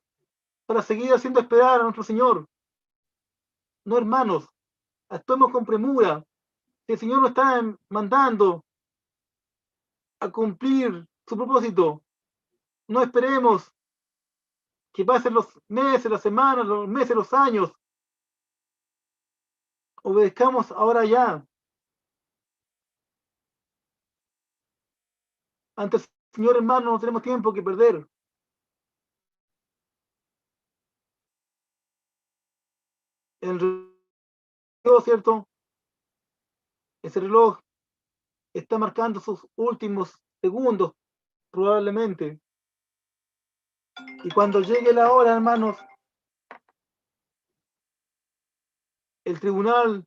para seguir haciendo esperar a nuestro Señor? No, hermanos, actuemos con premura. Si el Señor nos está mandando a cumplir su propósito, no esperemos que pasen los meses, las semanas, los meses, los años. Obedezcamos ahora ya. Ante el Señor, hermano, no tenemos tiempo que perder. El reloj, ¿cierto? Ese reloj está marcando sus últimos segundos, probablemente. Y cuando llegue la hora, hermanos, el tribunal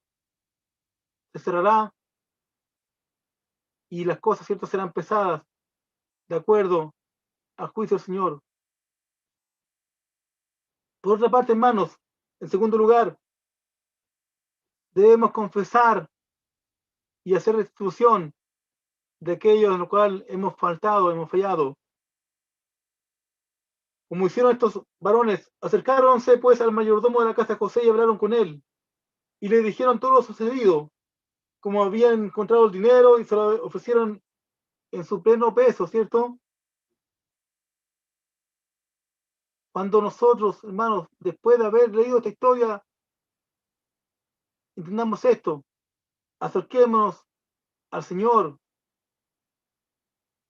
se cerrará y las cosas, ¿cierto?, serán pesadas de acuerdo al juicio del Señor. Por otra parte, hermanos, en segundo lugar, debemos confesar y hacer restitución de aquello en lo cual hemos faltado, hemos fallado. Como hicieron estos varones, acercáronse pues al mayordomo de la casa de José y hablaron con él. Y le dijeron todo lo sucedido, como habían encontrado el dinero y se lo ofrecieron en su pleno peso, ¿cierto? Cuando nosotros, hermanos, después de haber leído esta historia, entendamos esto, acerquémonos al Señor,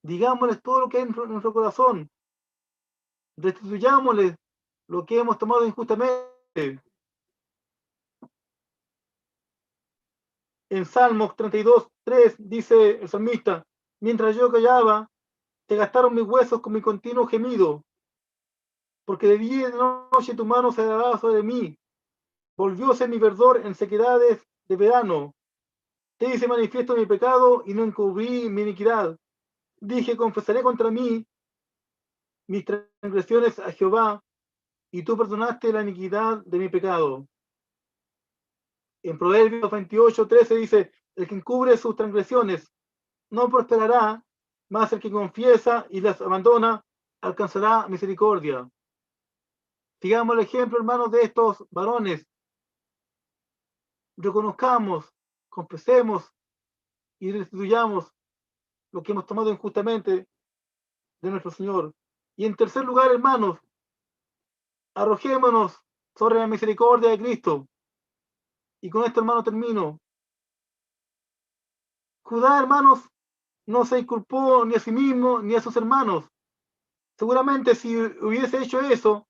digámosles todo lo que hay en nuestro corazón, restituyámosles lo que hemos tomado injustamente. En Salmos 32:3 dice el salmista, mientras yo callaba, te gastaron mis huesos con mi continuo gemido, porque de día y de noche tu mano se agravaba sobre mí. Volvióse mi verdor en sequedades de verano. Te hice manifiesto mi pecado y no encubrí mi iniquidad. Dije, confesaré contra mí mis transgresiones a Jehová, y tú perdonaste la iniquidad de mi pecado. En Proverbios 28:13 dice, el que encubre sus transgresiones no prosperará, mas el que confiesa y las abandona alcanzará misericordia. Sigamos el ejemplo, hermanos, de estos varones. Reconozcamos, confesemos y restituyamos lo que hemos tomado injustamente de nuestro Señor. Y en tercer lugar, hermanos, arrojémonos sobre la misericordia de Cristo. Y con esto, hermano, termino. Judá, hermanos, no se inculpó ni a sí mismo ni a sus hermanos. Seguramente si hubiese hecho eso,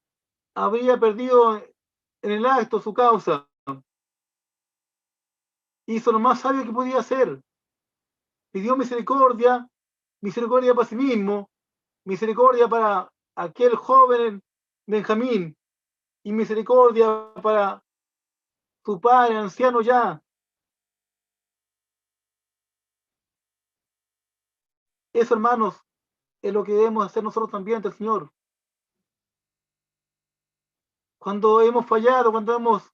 habría perdido en el acto su causa. Hizo lo más sabio que podía hacer. Pidió misericordia, misericordia para sí mismo, misericordia para aquel joven Benjamín y misericordia para su padre anciano ya. Eso, hermanos, es lo que debemos hacer nosotros también ante el Señor. Cuando hemos fallado, cuando hemos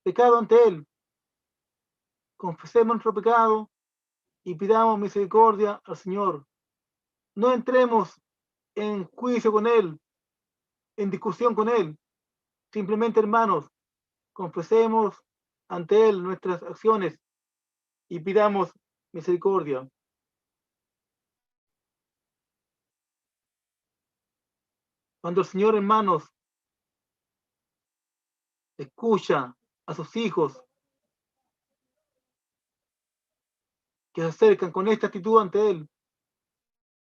pecado ante Él, confesemos nuestro pecado y pidamos misericordia al Señor. No entremos en juicio con Él, en discusión con Él. Simplemente, hermanos, confesemos ante Él nuestras acciones y pidamos misericordia. Cuando el Señor, hermanos, escucha a sus hijos que se acercan con esta actitud ante Él,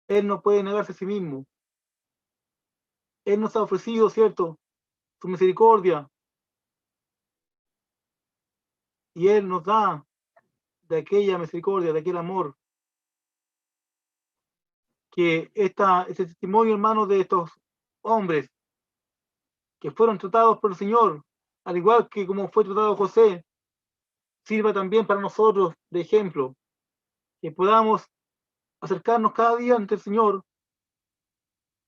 Él no puede negarse a sí mismo. Él nos ha ofrecido, ¿cierto?, su misericordia y Él nos da de aquella misericordia, de aquel amor, que este testimonio, hermano, de estos hombres que fueron tratados por el Señor, al igual que como fue tratado José, sirva también para nosotros de ejemplo, que podamos acercarnos cada día ante el Señor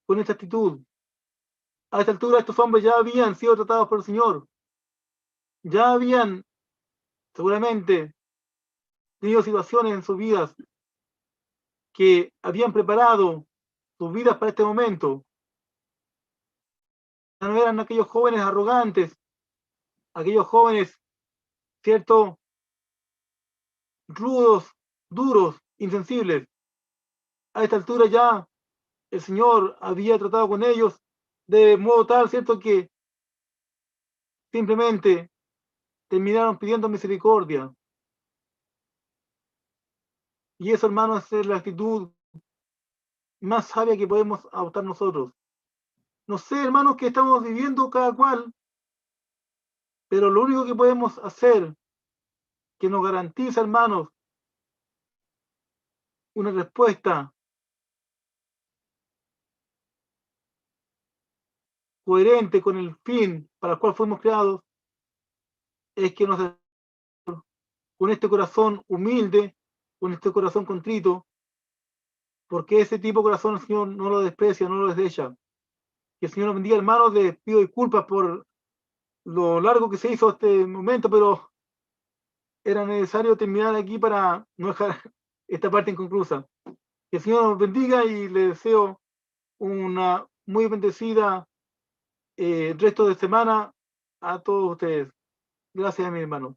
con esta actitud. A esta altura estos hombres ya habían sido tratados por el Señor, ya habían seguramente tenido situaciones en sus vidas que habían preparado sus vidas para este momento. No eran aquellos jóvenes arrogantes, aquellos jóvenes, ¿cierto?, rudos, duros, insensibles. A esta altura ya el Señor había tratado con ellos de modo tal, ¿cierto?, que simplemente terminaron pidiendo misericordia. Y eso, hermanos, es la actitud más sabia que podemos adoptar nosotros. No sé, hermanos, que estamos viviendo cada cual, pero lo único que podemos hacer, que nos garantiza, hermanos, una respuesta coherente con el fin para el cual fuimos creados, es que nos, con este corazón humilde, con este corazón contrito, porque ese tipo de corazón el Señor no lo desprecia, no lo desdecha. Que el Señor nos bendiga, hermanos. Les pido disculpas por lo largo que se hizo este momento, pero era necesario terminar aquí para no dejar esta parte inconclusa. Que el Señor nos bendiga y les deseo una muy bendecida resto de semana a todos ustedes. Gracias, mi hermano.